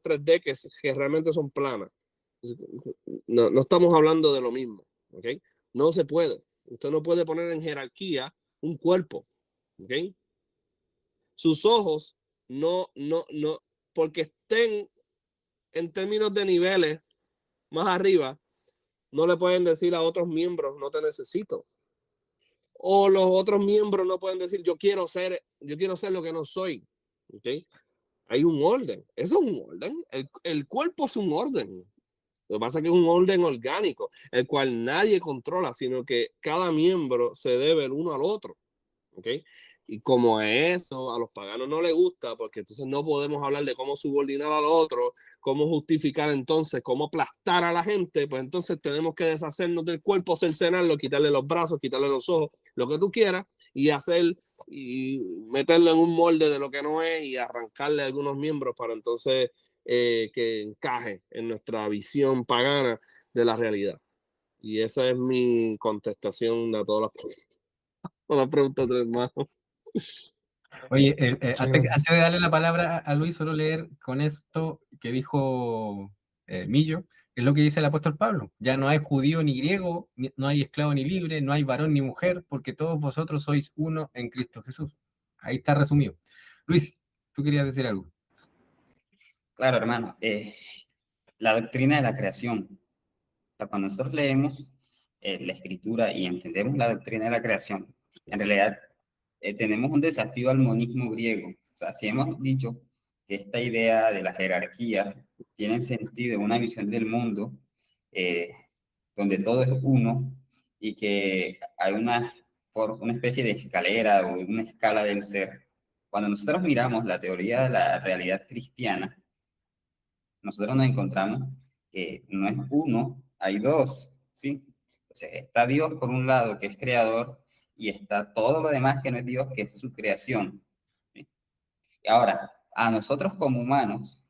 3D que realmente son planas. No estamos hablando de lo mismo, ¿ok? No se puede. Usted no puede poner en jerarquía un cuerpo, ¿ok? Sus ojos no, porque estén en términos de niveles más arriba, no le pueden decir a otros miembros, no te necesito. O los otros miembros no pueden decir, yo quiero ser lo que no soy. ¿Okay? Hay un orden. Eso es un orden. El cuerpo es un orden. Lo que pasa es que es un orden orgánico, el cual nadie controla, sino que cada miembro se debe el uno al otro. ¿Okay? Y como eso a los paganos no les gusta, porque entonces no podemos hablar de cómo subordinar al otro, cómo justificar entonces, cómo aplastar a la gente, pues entonces tenemos que deshacernos del cuerpo, cercenarlo, quitarle los brazos, quitarle los ojos, lo que tú quieras, y meterlo en un molde de lo que no es, y arrancarle algunos miembros para entonces que encaje en nuestra visión pagana de la realidad. Y esa es mi contestación a todas las preguntas del hermano. Oye, Muchas antes gracias. de darle la palabra a Luis, solo leer con esto que dijo Millo, Es lo que dice el apóstol Pablo. Ya no hay judío ni griego, no hay esclavo ni libre, no hay varón ni mujer, porque todos vosotros sois uno en Cristo Jesús. Ahí está resumido. Luis, tú querías decir algo. Claro, hermano. La doctrina de la creación. O sea, cuando nosotros leemos la escritura y entendemos la doctrina de la creación, en realidad tenemos un desafío al monismo griego. O sea, si hemos dicho que esta idea de la jerarquía tiene sentido en una visión del mundo eh, donde todo es uno y que hay una especie de escalera o una escala del ser. Cuando nosotros miramos la teoría de la realidad cristiana, nosotros nos encontramos que no es uno, hay dos, ¿sí? Entonces está Dios por un lado, que es creador, y está todo lo demás que no es Dios, que es su creación, ¿sí? Y ahora, a nosotros como humanos,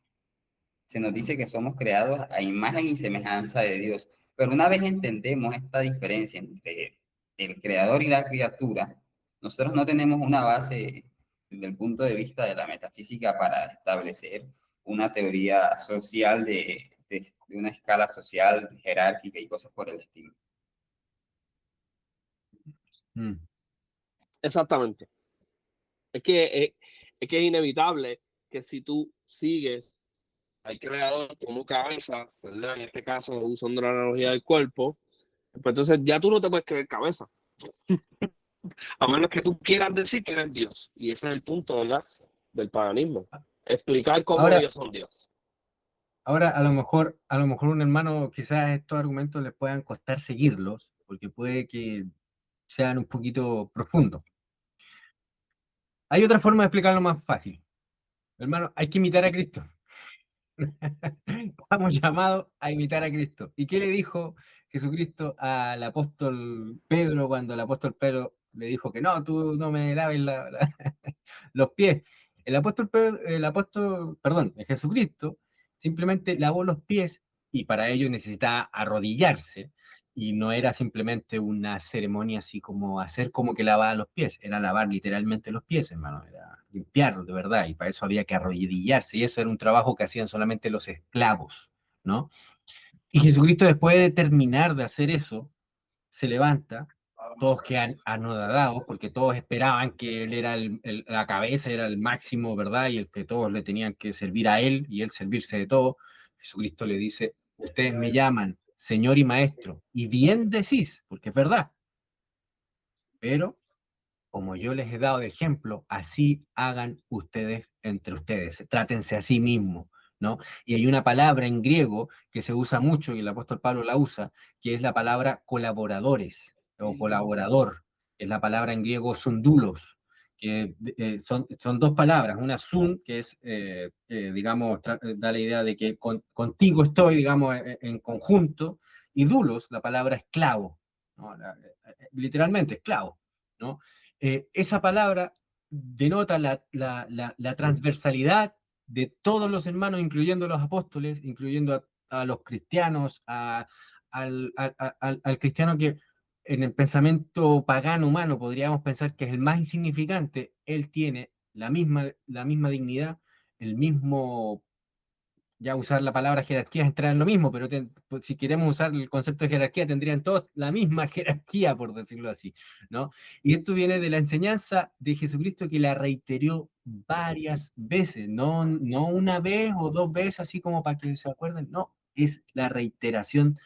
se nos dice que somos creados a imagen y semejanza de Dios, pero una vez entendemos esta diferencia entre el creador y la criatura, nosotros no tenemos una base desde el punto de vista de la metafísica para establecer una teoría social de una escala social jerárquica y cosas por el estilo. Mm. Exactamente. Es que, es que es inevitable que si tú sigues al creador como cabeza, ¿verdad? En este caso, usando la analogía del cuerpo, pues entonces ya tú no te puedes creer cabeza. A menos que tú quieras decir que eres Dios. Y ese es el punto, ¿verdad? Del paganismo. Explicar cómo Ahora, ellos son Dios. ahora a lo mejor un hermano, quizás estos argumentos les puedan costar seguirlos, porque puede que sean un poquito profundos. Hay otra forma de explicarlo más fácil. Hermano, hay que imitar a Cristo. Estamos llamados a imitar a Cristo. ¿Y qué le dijo Jesucristo al apóstol Pedro cuando el apóstol Pedro le dijo que no, tú no me laves los pies? Perdón, Jesucristo simplemente lavó los pies y para ello necesitaba arrodillarse y no era simplemente una ceremonia así como hacer como que lavaba los pies, era lavar literalmente los pies, hermano, era limpiarlos de verdad y para eso había que arrodillarse y eso era un trabajo que hacían solamente los esclavos, ¿no? Y Jesucristo después de terminar de hacer eso, se levanta, todos quedan anodadados porque todos esperaban que él era la cabeza, era el máximo, ¿verdad? Y el que todos le tenían que servir a él y él servirse de todo. Jesucristo le dice, ustedes me llaman Señor y Maestro, y bien decís, porque es verdad, pero como yo les he dado de ejemplo, así hagan ustedes entre ustedes, trátense a sí mismos, ¿no? Y hay una palabra en griego que se usa mucho, y el apóstol Pablo la usa, que es la palabra colaboradores o colaborador, es la palabra en griego sundulos, que son dos palabras, una sun, que es, digamos, da la idea de que contigo estoy, digamos, en conjunto, y dulos, la palabra esclavo, ¿no? Literalmente esclavo, ¿no? Esa palabra denota la transversalidad de todos los hermanos, incluyendo los apóstoles, incluyendo a los cristianos, al cristiano que en el pensamiento pagano humano podríamos pensar que es el más insignificante, él tiene la misma dignidad, el mismo, ya usar la palabra jerarquía es entrar en lo mismo, pero pues, si queremos usar el concepto de jerarquía, tendrían todos la misma jerarquía, por decirlo así, ¿no? Y esto viene de la enseñanza de Jesucristo que la reiteró varias veces, no una vez o dos veces, así como para que se acuerden, no, es la reiteración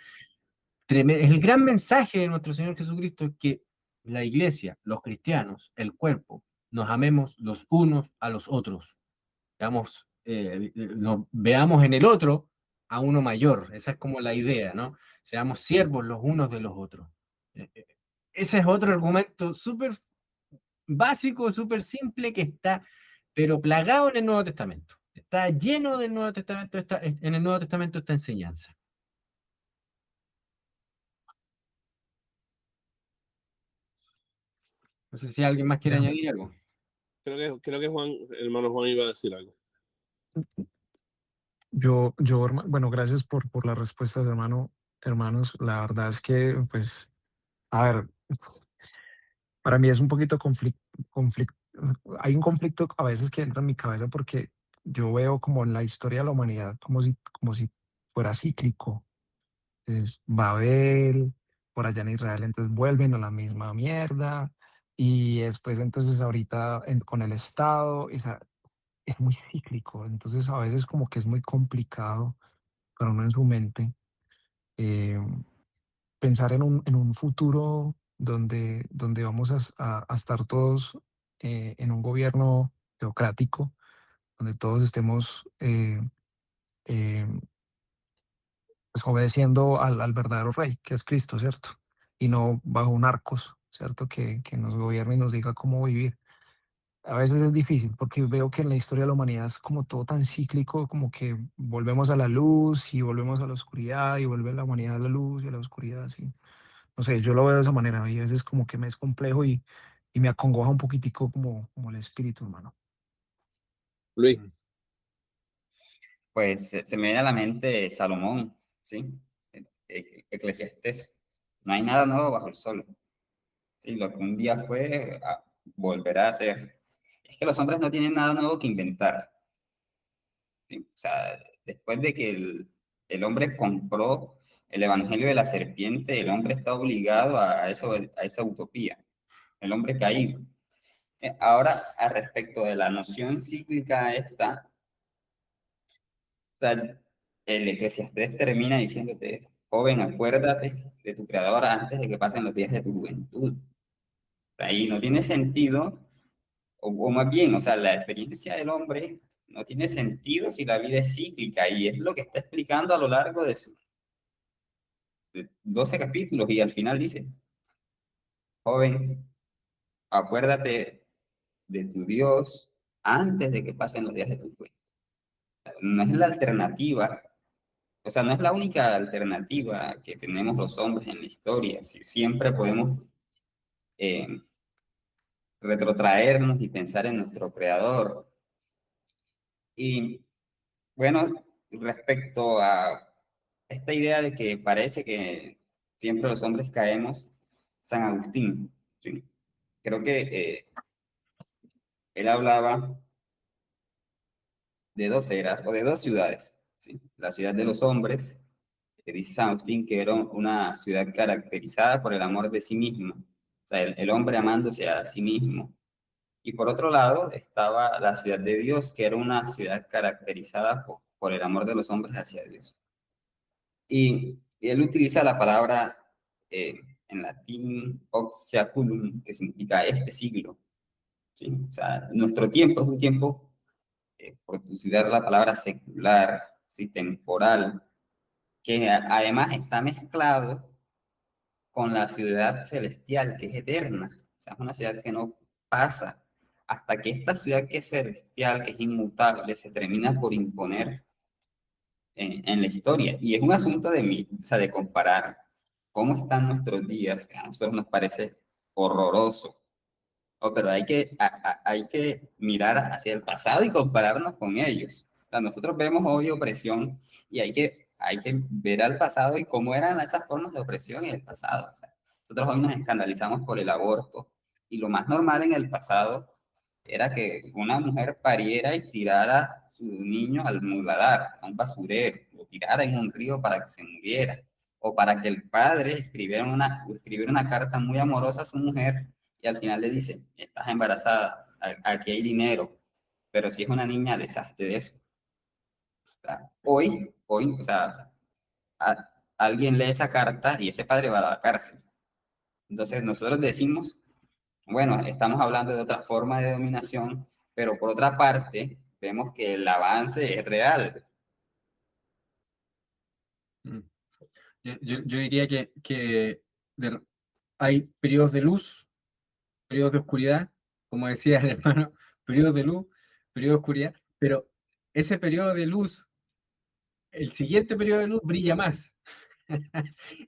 tremenda. Es el gran mensaje de nuestro Señor Jesucristo, es que la iglesia, los cristianos, el cuerpo, nos amemos los unos a los otros, nos veamos en el otro a uno mayor. Esa es como la idea, ¿no? Seamos siervos los unos de los otros. Ese es otro argumento súper básico, súper simple que está, pero plagado en el Nuevo Testamento. Está lleno del Nuevo Testamento, en el Nuevo Testamento esta enseñanza. No sé si alguien más quiere Ya. añadir algo. Creo que Juan, hermano Juan iba a decir algo. Bueno, gracias por las respuestas, hermanos. La verdad es que, pues, a ver, para mí es un poquito hay un conflicto a veces que entra en mi cabeza porque yo veo como la historia de la humanidad como si fuera cíclico. es Babel, por allá en Israel, entonces vuelven a la misma mierda, y después entonces ahorita con el Estado, o sea, es muy cíclico, entonces a veces como que es muy complicado para uno en su mente eh, pensar en un futuro donde vamos a estar todos en un gobierno teocrático, donde todos estemos eh, pues obedeciendo al verdadero rey, que es Cristo, ¿cierto? Y no bajo un arcos, ¿cierto? Que nos gobierne y nos diga cómo vivir. A veces es difícil porque veo que en la historia de la humanidad es como todo tan cíclico, como que volvemos a la luz y volvemos a la oscuridad y vuelve la humanidad a la luz y a la oscuridad, así. No sé, yo lo veo de esa manera y a veces como que me es complejo y me acongoja un poquitico como el espíritu, hermano. Luis, Mm. Pues se me viene a la mente Salomón, ¿sí? Eclesiastés. No hay nada nuevo bajo el sol. ¿Sí? Lo que un día fue, volverá a ser. Es que los hombres no tienen nada nuevo que inventar. ¿Sí? O sea, después de que el hombre compró el evangelio de la serpiente, el hombre está obligado a eso, a esa utopía. El hombre caído. Ahora, a respecto de la noción cíclica esta, o sea, el Eclesiastés termina diciéndote, joven, acuérdate de tu creador antes de que pasen los días de tu juventud. Ahí no tiene sentido, o más bien, o sea, la experiencia del hombre no tiene sentido si la vida es cíclica, y es lo que está explicando a lo largo de sus 12 capítulos, y al final dice, joven, acuérdate de tu Dios antes de que pasen los días de tu juventud. No es la alternativa. O sea, no es la única alternativa que tenemos los hombres en la historia. Siempre podemos eh, retrotraernos y pensar en nuestro creador. Y bueno, respecto a esta idea de que parece que siempre los hombres caemos, San Agustín, ¿sí? Creo que él hablaba de dos eras o de dos ciudades, ¿sí? La ciudad de los hombres, que dice San Agustín que era una ciudad caracterizada por el amor de sí mismo, o sea, el hombre amándose a sí mismo. Y por otro lado estaba la ciudad de Dios, que era una ciudad caracterizada por el amor de los hombres hacia Dios. Y él utiliza la palabra en latín oxiaculum, que significa este siglo, ¿sí? O sea, nuestro tiempo es un tiempo, por utilizar la palabra secular, ¿sí? Temporal, que además está mezclado con la ciudad celestial, que es eterna. O sea, es una ciudad que no pasa hasta que esta ciudad que es celestial, que es inmutable, se termina por imponer en la historia. Y es un asunto de mí, o sea, de comparar cómo están nuestros días, que a nosotros nos parece horroroso. Oh, pero hay que mirar hacia el pasado y compararnos con ellos. O sea, nosotros vemos hoy opresión y hay que ver al pasado y cómo eran esas formas de opresión en el pasado. O sea, nosotros hoy nos escandalizamos por el aborto, y lo más normal en el pasado era que una mujer pariera y tirara su niño al muladar, a un basurero, o tirara en un río para que se muriera, o para que el padre escribiera una carta muy amorosa a su mujer y al final le dice, estás embarazada, aquí hay dinero, pero si es una niña, deshazte de eso. O sea, hoy, o sea, alguien lee esa carta y ese padre va a la cárcel. Entonces nosotros decimos, bueno, estamos hablando de otra forma de dominación, pero por otra parte, vemos que el avance es real. Mm. Yo diría que hay periodos de luz, periodos de oscuridad, como decía el hermano, periodos de luz, periodos de oscuridad, pero ese periodo de luz, el siguiente periodo de luz brilla más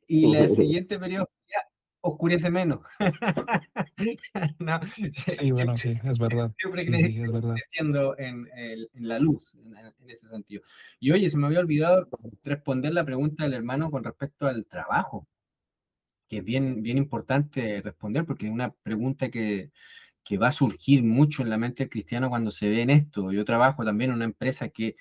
y el siguiente periodo de oscuridad oscurece menos. No, Sí, bueno, siempre, sí, es verdad. siempre Sí, sí, es verdad. creciendo en la luz, en ese sentido. Y oye, se me había olvidado responder la pregunta del hermano con respecto al trabajo, que es bien, bien importante responder, porque es una pregunta que va a surgir mucho en la mente del cristiano cuando se ve en esto. Yo trabajo también en una empresa que,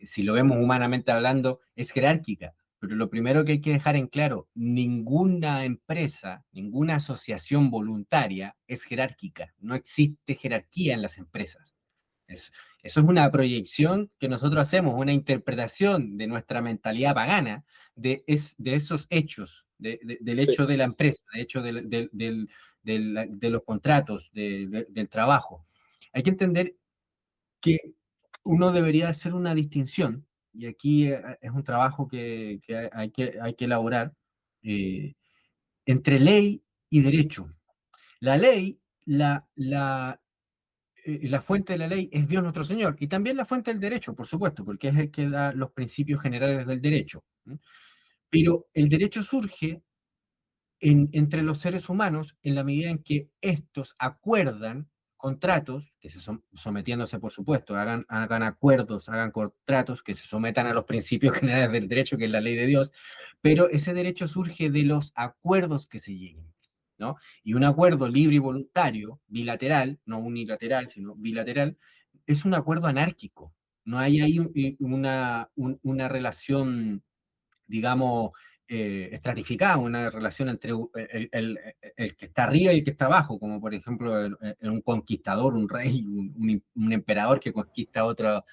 si lo vemos humanamente hablando, es jerárquica. Pero lo primero que hay que dejar en claro, ninguna empresa, ninguna asociación voluntaria es jerárquica. No existe jerarquía en las empresas. Es- Eso es una proyección que nosotros hacemos, una interpretación de nuestra mentalidad pagana de esos hechos, del Sí. hecho de la empresa, de hecho de los contratos, del trabajo. Hay que entender que uno debería hacer una distinción, y aquí es un trabajo que hay que elaborar, eh, entre ley y derecho. La ley, la fuente de la ley es Dios nuestro Señor, y también la fuente del derecho, por supuesto, porque es el que da los principios generales del derecho. ¿No? Pero el derecho surge entre los seres humanos en la medida en que estos acuerdan contratos, que sometiéndose, por supuesto, hagan acuerdos, hagan contratos que se sometan a los principios generales del derecho, que es la ley de Dios, pero ese derecho surge de los acuerdos que se lleguen, ¿no? Y un acuerdo libre y voluntario, bilateral, no unilateral, sino bilateral, es un acuerdo anárquico. No hay ahí una relación, digamos, estratificada, una relación entre el que está arriba y el que está abajo, como por ejemplo un conquistador, un rey, un emperador que conquista otro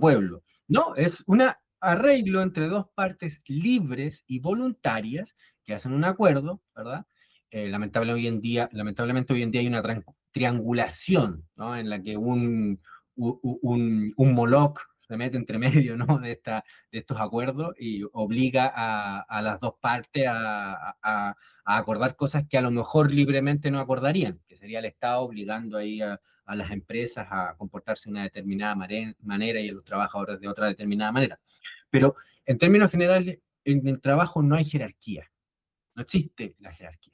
pueblo. No, es un arreglo entre dos partes libres y voluntarias que hacen un acuerdo, ¿verdad? Lamentablemente hoy en día hay una triangulación, ¿no? En la que un Moloch se mete entre medio, ¿no? De estos acuerdos y obliga a las dos partes a acordar cosas que a lo mejor libremente no acordarían, que sería el Estado obligando ahí a las empresas a comportarse de una determinada manera y a los trabajadores de otra determinada manera. Pero en términos generales, en el trabajo no hay jerarquía, no existe la jerarquía.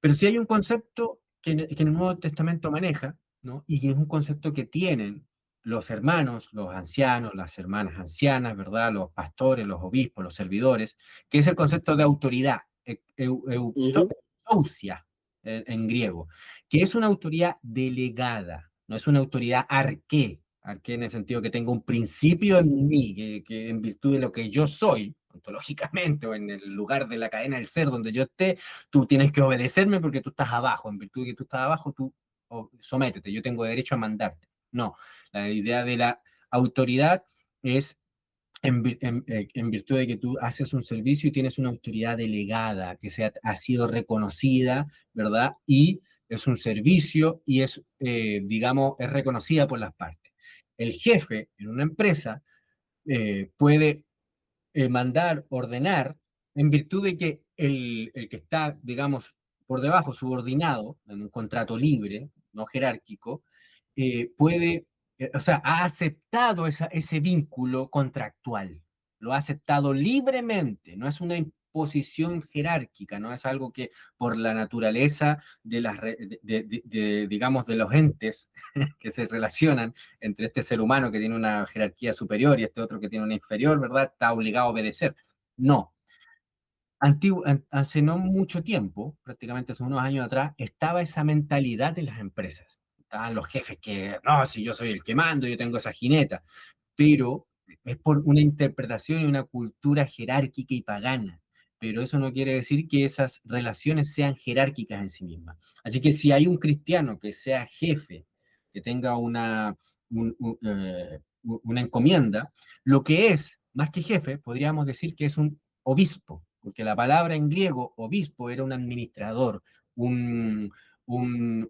Pero sí hay un concepto que el Nuevo Testamento maneja, ¿no? Y que es un concepto que tienen los hermanos, los ancianos, las hermanas ancianas, ¿verdad? Los pastores, los obispos, los servidores, que es el concepto de autoridad, Ujú. exousia, en griego, que es una autoridad delegada, no es una autoridad arqué en el sentido que tenga un principio en mí, que en virtud de lo que yo soy, ontológicamente, o en el lugar de la cadena del ser donde yo esté, tú tienes que obedecerme porque tú estás abajo, en virtud de que tú estás abajo, tú sométete, yo tengo derecho a mandarte. No, la idea de la autoridad es en virtud de que tú haces un servicio y tienes una autoridad delegada que ha sido reconocida, ¿verdad? Y es un servicio y es, digamos, es reconocida por las partes. El jefe en una empresa puede mandar, ordenar, en virtud de que el que está, digamos, por debajo, subordinado, en un contrato libre, no jerárquico, puede, o sea, ha aceptado ese vínculo contractual, lo ha aceptado libremente, no es una imposición jerárquica, no es algo que por la naturaleza digamos, de los entes que se relacionan entre este ser humano que tiene una jerarquía superior y este otro que tiene una inferior, ¿verdad? Está obligado a obedecer. No. Hace no mucho tiempo, prácticamente hace unos años atrás, estaba esa mentalidad en las empresas. Estaban los jefes que, no, si yo soy el que mando, yo tengo esa jineta, pero es por una interpretación y una cultura jerárquica y pagana. Pero eso no quiere decir que esas relaciones sean jerárquicas en sí mismas. Así que si hay un cristiano que sea jefe, que tenga una encomienda, lo que es, más que jefe, podríamos decir que es un obispo, porque la palabra en griego, obispo, era un administrador, un, un,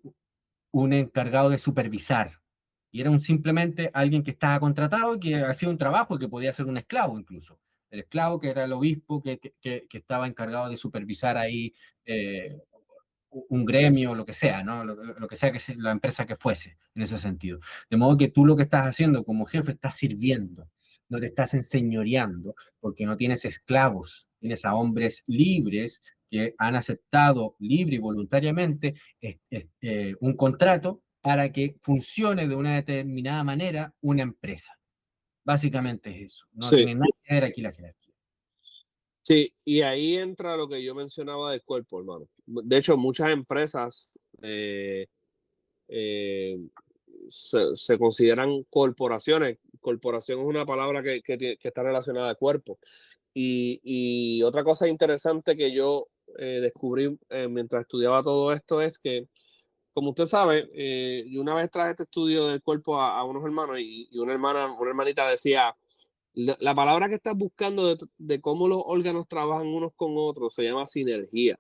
un encargado de supervisar. Y era simplemente alguien que estaba contratado y que hacía un trabajo y que podía ser un esclavo incluso. El esclavo que era el obispo que estaba encargado de supervisar ahí eh, un gremio, lo que sea, ¿no? Lo que sea que sea la empresa que fuese, en ese sentido. De modo que tú lo que estás haciendo como jefe estás sirviendo, no te estás enseñoreando, porque no tienes esclavos, tienes a hombres libres que han aceptado libre y voluntariamente un contrato para que funcione de una determinada manera una empresa. Básicamente es eso. No Sí, tiene nada que ver aquí la jerarquía. sí, y ahí entra lo que yo mencionaba del cuerpo, hermano. De hecho, muchas empresas eh, se consideran corporaciones. Corporación es una palabra que está relacionada al cuerpo. Y otra cosa interesante que yo descubrí mientras estudiaba todo esto es que, como usted sabe, yo una vez traje este estudio del cuerpo a unos hermanos y una hermanita decía, la palabra que estás buscando de cómo los órganos trabajan unos con otros se llama sinergia.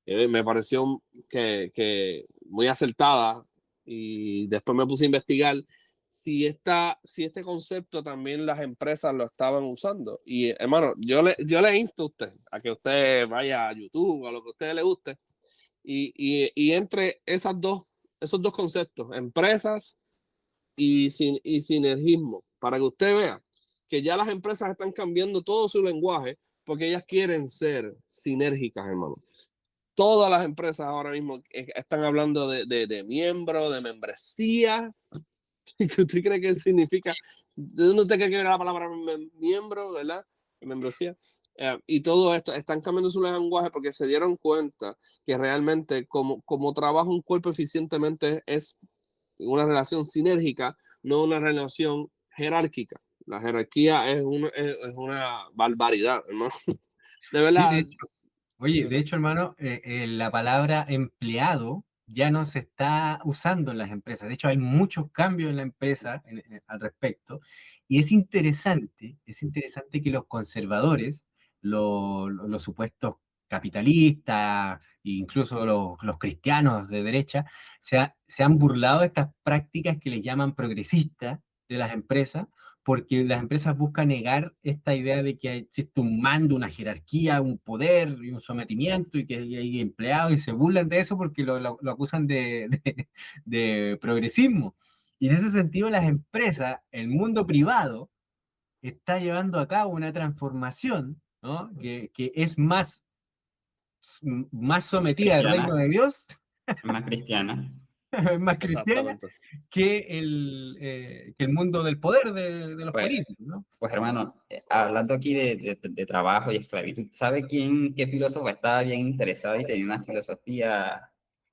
Me pareció que muy acertada y después me puse a investigar si este concepto también las empresas lo estaban usando. Y hermano, yo le insto a usted a que usted vaya a YouTube o a lo que a usted le guste y entre esos dos conceptos, empresas y sinergismo, para que usted vea que ya las empresas están cambiando todo su lenguaje porque ellas quieren ser sinérgicas, hermano. Todas las empresas ahora mismo están hablando de miembro, de membresía. ¿Qué usted cree que significa? ¿De dónde usted cree que viene la palabra miembro, verdad? Membresía. Y todo esto, están cambiando su lenguaje porque se dieron cuenta que realmente como trabaja un cuerpo eficientemente es una relación sinérgica, no una relación jerárquica. La jerarquía es una barbaridad, hermano. De Sí, de verdad. hecho, oye, de hecho, hermano, la palabra empleado ya no se está usando en las empresas. De hecho, hay muchos cambios en la empresa al respecto. Y es interesante que los conservadores, los supuestos capitalistas, e incluso los cristianos de derecha, se han burlado de estas prácticas que les llaman progresistas de las empresas, porque las empresas buscan negar esta idea de que existe un mando, una jerarquía, un poder y un sometimiento y que hay empleados y se burlan de eso porque lo acusan de progresismo. Y en ese sentido las empresas, el mundo privado, está llevando a cabo una transformación, ¿no? Que es más sometida al reino Cristiana, de Dios, más cristiana. más cristiana, Exactamente. que el mundo del poder de los Pues, políticos, ¿no? pues hermano, hablando aquí de trabajo y esclavitud, ¿sabe qué filósofo estaba bien interesado y tenía una filosofía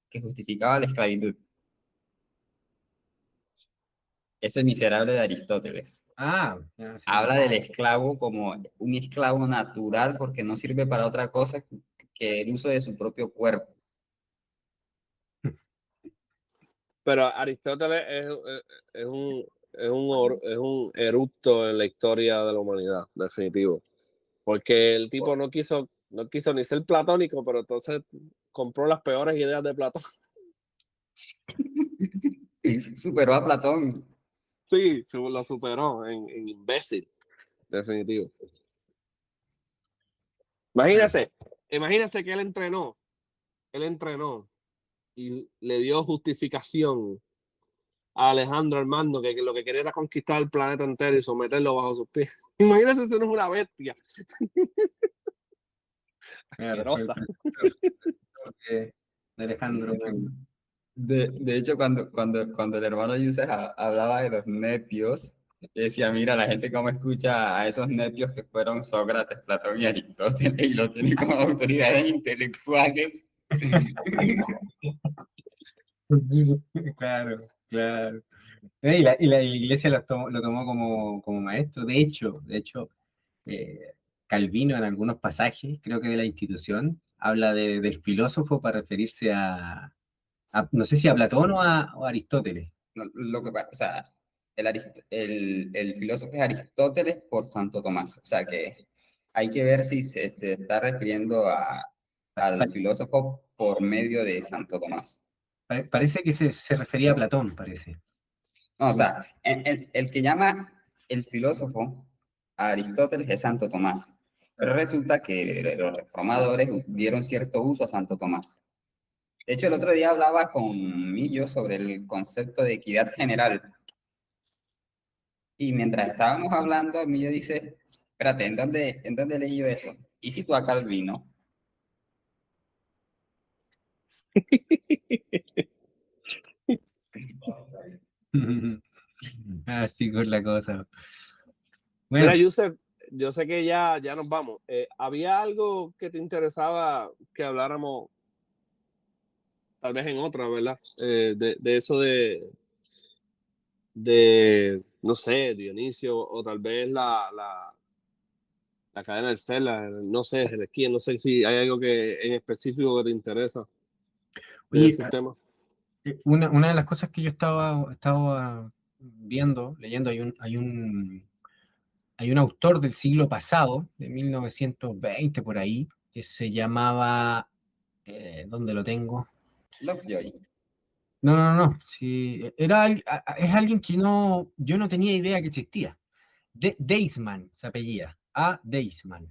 que justificaba la esclavitud? Ese miserable de Aristóteles. Ah, ya, sí. Habla del esclavo como un esclavo natural porque no sirve para otra cosa que el uso de su propio cuerpo. Pero Aristóteles es un eructo en la historia de la humanidad, definitivo. Porque el tipo no quiso ni ser platónico, pero entonces compró las peores ideas de Platón. Superó a Platón. Sí, lo superó en imbécil, definitivo. Bueno, Imagínese que él entrenó y le dio justificación a Alejandro Armando que lo que quería era conquistar el planeta entero y someterlo bajo sus pies. Imagínese si no es una bestia claro, fue el asquerosa. de Alejandro Magno. De hecho, cuando el hermano Yusef hablaba de los nepios, decía, mira, la gente cómo escucha a esos nepios que fueron Sócrates, Platón y Aristóteles y lo tiene como autoridades intelectuales. Claro, claro. Y la iglesia lo tomó como maestro. De hecho, Calvino en algunos pasajes, creo que de la institución, habla del filósofo para referirse no sé si a Platón o a Aristóteles. Lo que pasa, o sea, el filósofo es Aristóteles por Santo Tomás. O sea que hay que ver si se está refiriendo Pa- al pa- filósofo por medio de Santo Tomás. Parece que se refería a Platón, parece. No, o sea, el que llama el filósofo a Aristóteles es Santo Tomás. Pero resulta que los reformadores dieron cierto uso a Santo Tomás. De hecho, el otro día hablaba con Millo sobre el concepto de equidad general. Y mientras estábamos hablando, Millo dice, espérate, ¿en dónde leí yo eso? ¿Y si tú a Calvino? Así con la cosa. Mira, Bueno, Yusef, yo sé que ya nos vamos. ¿Había algo que te interesaba que habláramos tal vez en otra, verdad? De eso de, no sé, Dionisio, o tal vez la cadena del ser, no sé, jerarquía, no sé si hay algo que en específico que te interesa de Oye, ese tema. una de las cosas que yo estaba viendo, leyendo, hay un autor del siglo pasado, de 1920 por ahí, que se llamaba, ¿dónde lo tengo? Lovejoy. No, no, no, sí, es alguien que yo no tenía idea que existía. Deisman, se apellida, A. Deisman.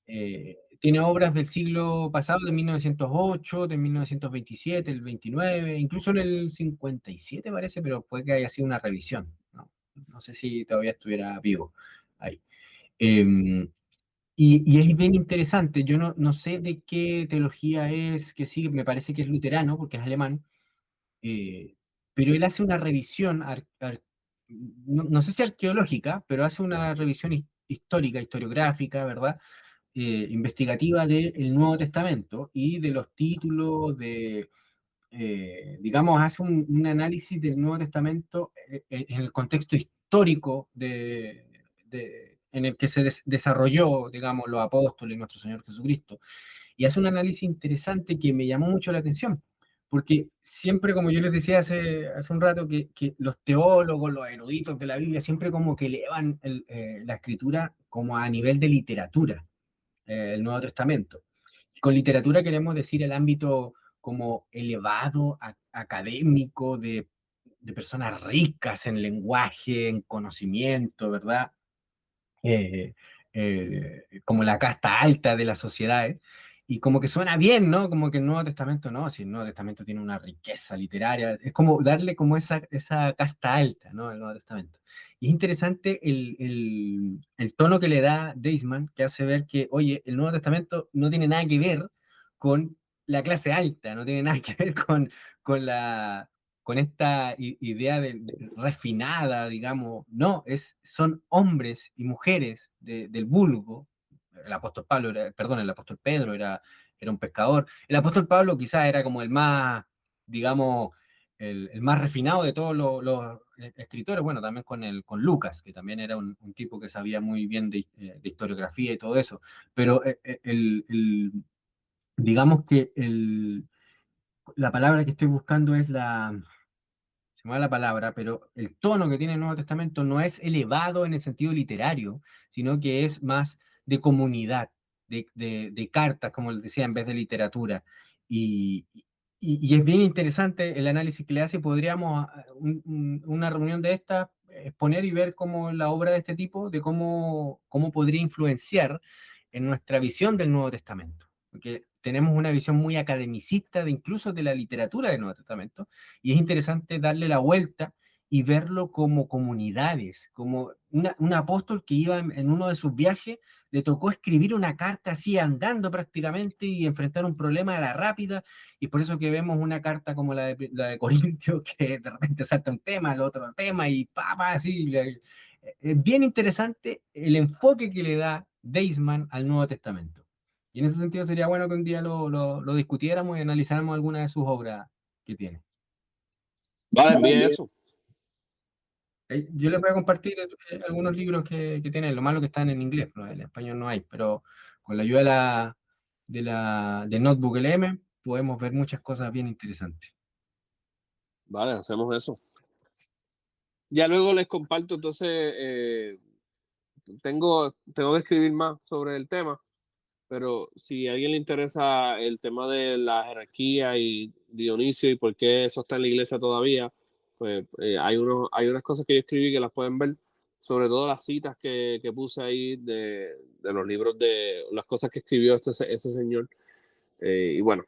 Tiene obras del siglo pasado, de 1908, de 1927, el 29, incluso en el 57 parece, pero puede que haya sido una revisión. No, no sé si todavía estuviera vivo ahí. Eh, y es bien interesante, yo no sé de qué teología es, que sigue, me parece que es luterano, porque es alemán, eh, pero él hace una revisión, no sé si arqueológica, pero hace una revisión histórica, historiográfica, ¿verdad? Investigativa del Nuevo Testamento y de los títulos, digamos, hace un análisis del Nuevo Testamento en el contexto histórico en el que se desarrolló, digamos, los apóstoles y nuestro Señor Jesucristo. Y hace un análisis interesante que me llamó mucho la atención, porque siempre, como yo les decía hace un rato, que los teólogos, los eruditos de la Biblia, siempre como que elevan la escritura como a nivel de literatura, el Nuevo Testamento. Con literatura queremos decir el ámbito como elevado, académico, de personas ricas en lenguaje, en conocimiento, ¿verdad? eh, como la casta alta de las sociedades, y como que suena bien, ¿no? Como que el Nuevo Testamento, no, si el Nuevo Testamento tiene una riqueza literaria, es como darle como esa casta alta, ¿no? El Nuevo Testamento. Y es interesante el tono que le da Deisman, que hace ver que, oye, el Nuevo Testamento no tiene nada que ver con la clase alta, no tiene nada que ver con la, con esta idea refinada, digamos, no, son hombres y mujeres del vulgo. El apóstol Pablo, perdón, el apóstol Pedro era un pescador. El apóstol Pablo quizás era como el más, digamos, el más refinado de todos los escritores, bueno, también con Lucas, que también era un tipo que sabía muy bien de historiografía y todo eso, pero digamos que la palabra que estoy buscando es se me va la palabra, pero el tono que tiene el Nuevo Testamento no es elevado en el sentido literario, sino que es más de comunidad, de cartas, como les decía, en vez de literatura. Y, y es bien interesante el análisis que le hace. Podríamos, una reunión de estas, exponer y ver cómo la obra de este tipo, de cómo podría influenciar en nuestra visión del Nuevo Testamento. Porque tenemos una visión muy academicista de incluso de la literatura del Nuevo Testamento, y es interesante darle la vuelta y verlo como comunidades, como un apóstol que iba en uno de sus viajes, le tocó escribir una carta así andando prácticamente y enfrentar un problema a la rápida, y por eso que vemos una carta como la de Corintios, que de repente salta un tema, el otro tema, y así. Es bien interesante el enfoque que le da Deisman al Nuevo Testamento. Y en ese sentido sería bueno que un día lo discutiéramos y analizáramos alguna de sus obras que tiene. Vale, envíe eso. Yo les voy a compartir algunos libros que tienen, lo malo que están en inglés, ¿no? En español no hay, pero con la ayuda de Notebook LM podemos ver muchas cosas bien interesantes. Vale, hacemos eso. Ya luego les comparto, entonces, tengo que escribir más sobre el tema, pero si a alguien le interesa el tema de la jerarquía y Dionisio y por qué eso está en la iglesia todavía, pues hay unas cosas que yo escribí que las pueden ver, sobre todo las citas que puse ahí de los libros, de las cosas que escribió ese señor. Y bueno,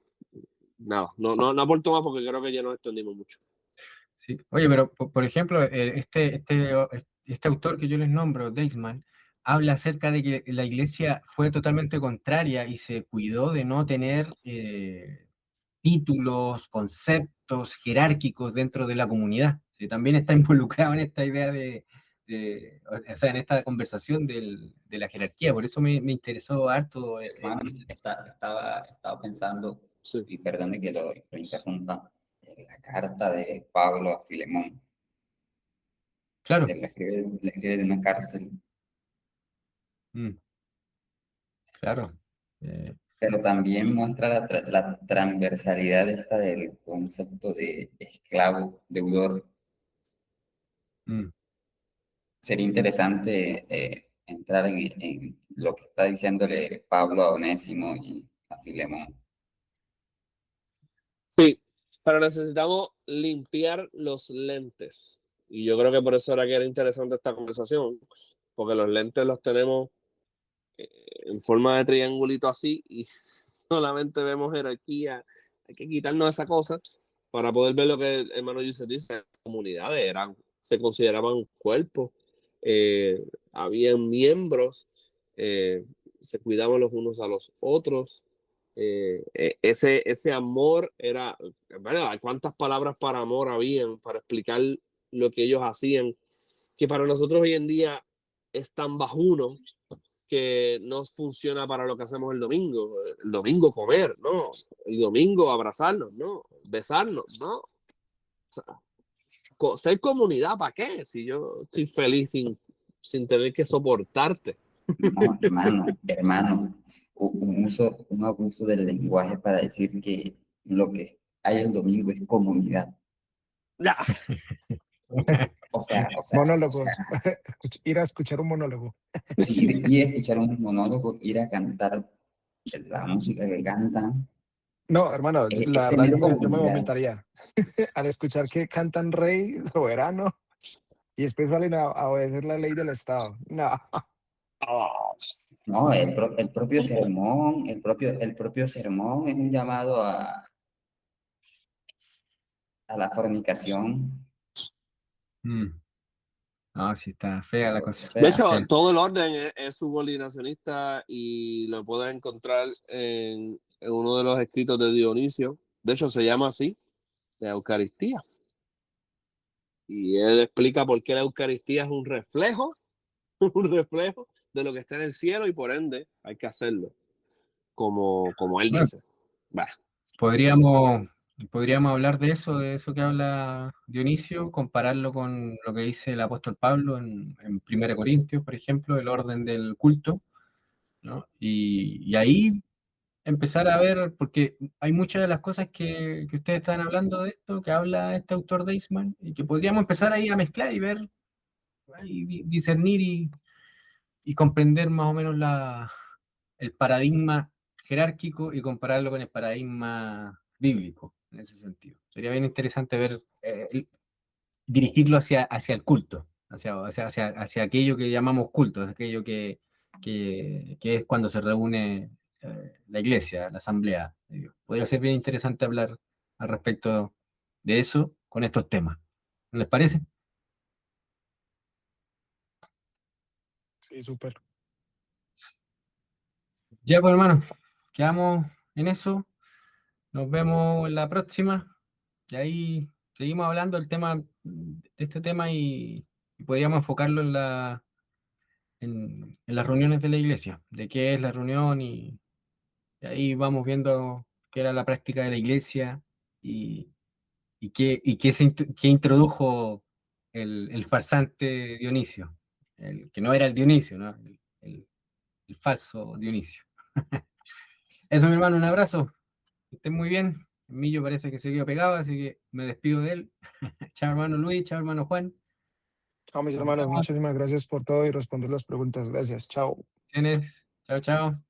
nada, no aporto más porque creo que ya nos extendimos mucho. Sí. Oye, pero por ejemplo, este autor que yo les nombro, Deisman, habla acerca de que la iglesia fue totalmente contraria y se cuidó de no tener títulos, conceptos jerárquicos dentro de la comunidad. Sí, también está involucrado en esta idea o sea, en esta conversación de la jerarquía. Por eso me interesó harto. Hermano, estaba pensando, Sí. y perdone que lo interrumpa, en la carta de Pablo a Filemón. Claro. Él le escribe de una cárcel. Mm. claro. Eh, Pero también muestra la transversalidad esta del concepto de esclavo, deudor. mm. Sería interesante entrar en lo que está diciéndole Pablo a Onésimo y a Filemón. Sí, pero necesitamos limpiar los lentes. Y yo creo que por eso era que era interesante esta conversación, porque los lentes los tenemos en forma de triangulito así y solamente vemos jerarquía. Hay que quitarnos esa cosa para poder ver lo que el hermano Yusef dice. Las comunidades se consideraban cuerpos, habían miembros, se cuidaban los unos a los otros. Ese amor era, ¿verdad? ¿Cuántas palabras para amor habían para explicar lo que ellos hacían? Que para nosotros hoy en día es tan bajuno que no funciona para lo que hacemos el domingo. El domingo comer, ¿no? El domingo abrazarnos, ¿no? Besarnos, ¿no? O sea, ser comunidad, ¿para qué? Si yo estoy feliz sin tener que soportarte. No, hermano, un abuso del lenguaje para decir que lo que hay el domingo es comunidad. Ya. O Monólogos. sea, Ir a escuchar un monólogo. sí, ir a escuchar un monólogo, ir a cantar la música que cantan, No, hermano, es la verdad tener yo me comunidad. vomitaría al escuchar que cantan Rey Soberano y después salen a obedecer la ley del Estado. No. No, el propio sermón, el propio sermón es un llamado a la fornicación. Mm. No, sí está fea la O cosa. De sea, hecho, todo el orden es subordinacionista y lo puedes encontrar en uno de los escritos de Dionisio. De hecho, se llama así, la Eucaristía. Y él explica por qué la Eucaristía es un reflejo un reflejo de lo que está en el cielo y por ende hay que hacerlo, como él Bueno, dice. Bah. podríamos, podríamos hablar de eso que habla Dionisio, compararlo con lo que dice el apóstol Pablo en 1 Corintios, por ejemplo, el orden del culto, ¿no? Y ahí empezar a ver, porque hay muchas de las cosas que ustedes están hablando de esto, que habla este autor Deisman, y que podríamos empezar ahí a mezclar y ver, y discernir y comprender más o menos el paradigma jerárquico y compararlo con el paradigma bíblico, en ese sentido. Sería bien interesante ver, dirigirlo hacia el culto, hacia aquello que llamamos culto, hacia aquello que es cuando se reúne la iglesia, la asamblea de Dios. Podría ser bien interesante hablar al respecto de eso con estos temas. ¿No les parece? Sí, súper. Ya, pues hermano, quedamos en eso. Nos vemos en la próxima. Y ahí seguimos hablando de este tema y podríamos enfocarlo en las reuniones de la iglesia, de qué es la reunión y ahí vamos viendo qué era la práctica de la iglesia y, qué introdujo el farsante Dionisio, el que no era el Dionisio, ¿no? El falso Dionisio. Eso, mi hermano, un abrazo, que estén muy bien. El Millo parece que se quedó pegado, así que me despido de él. Chao, hermano Luis, chao, hermano Juan. Chao, mis Nos hermanos. vemos. Muchísimas gracias por todo y responder las preguntas. Gracias. Chao. Chao, chao.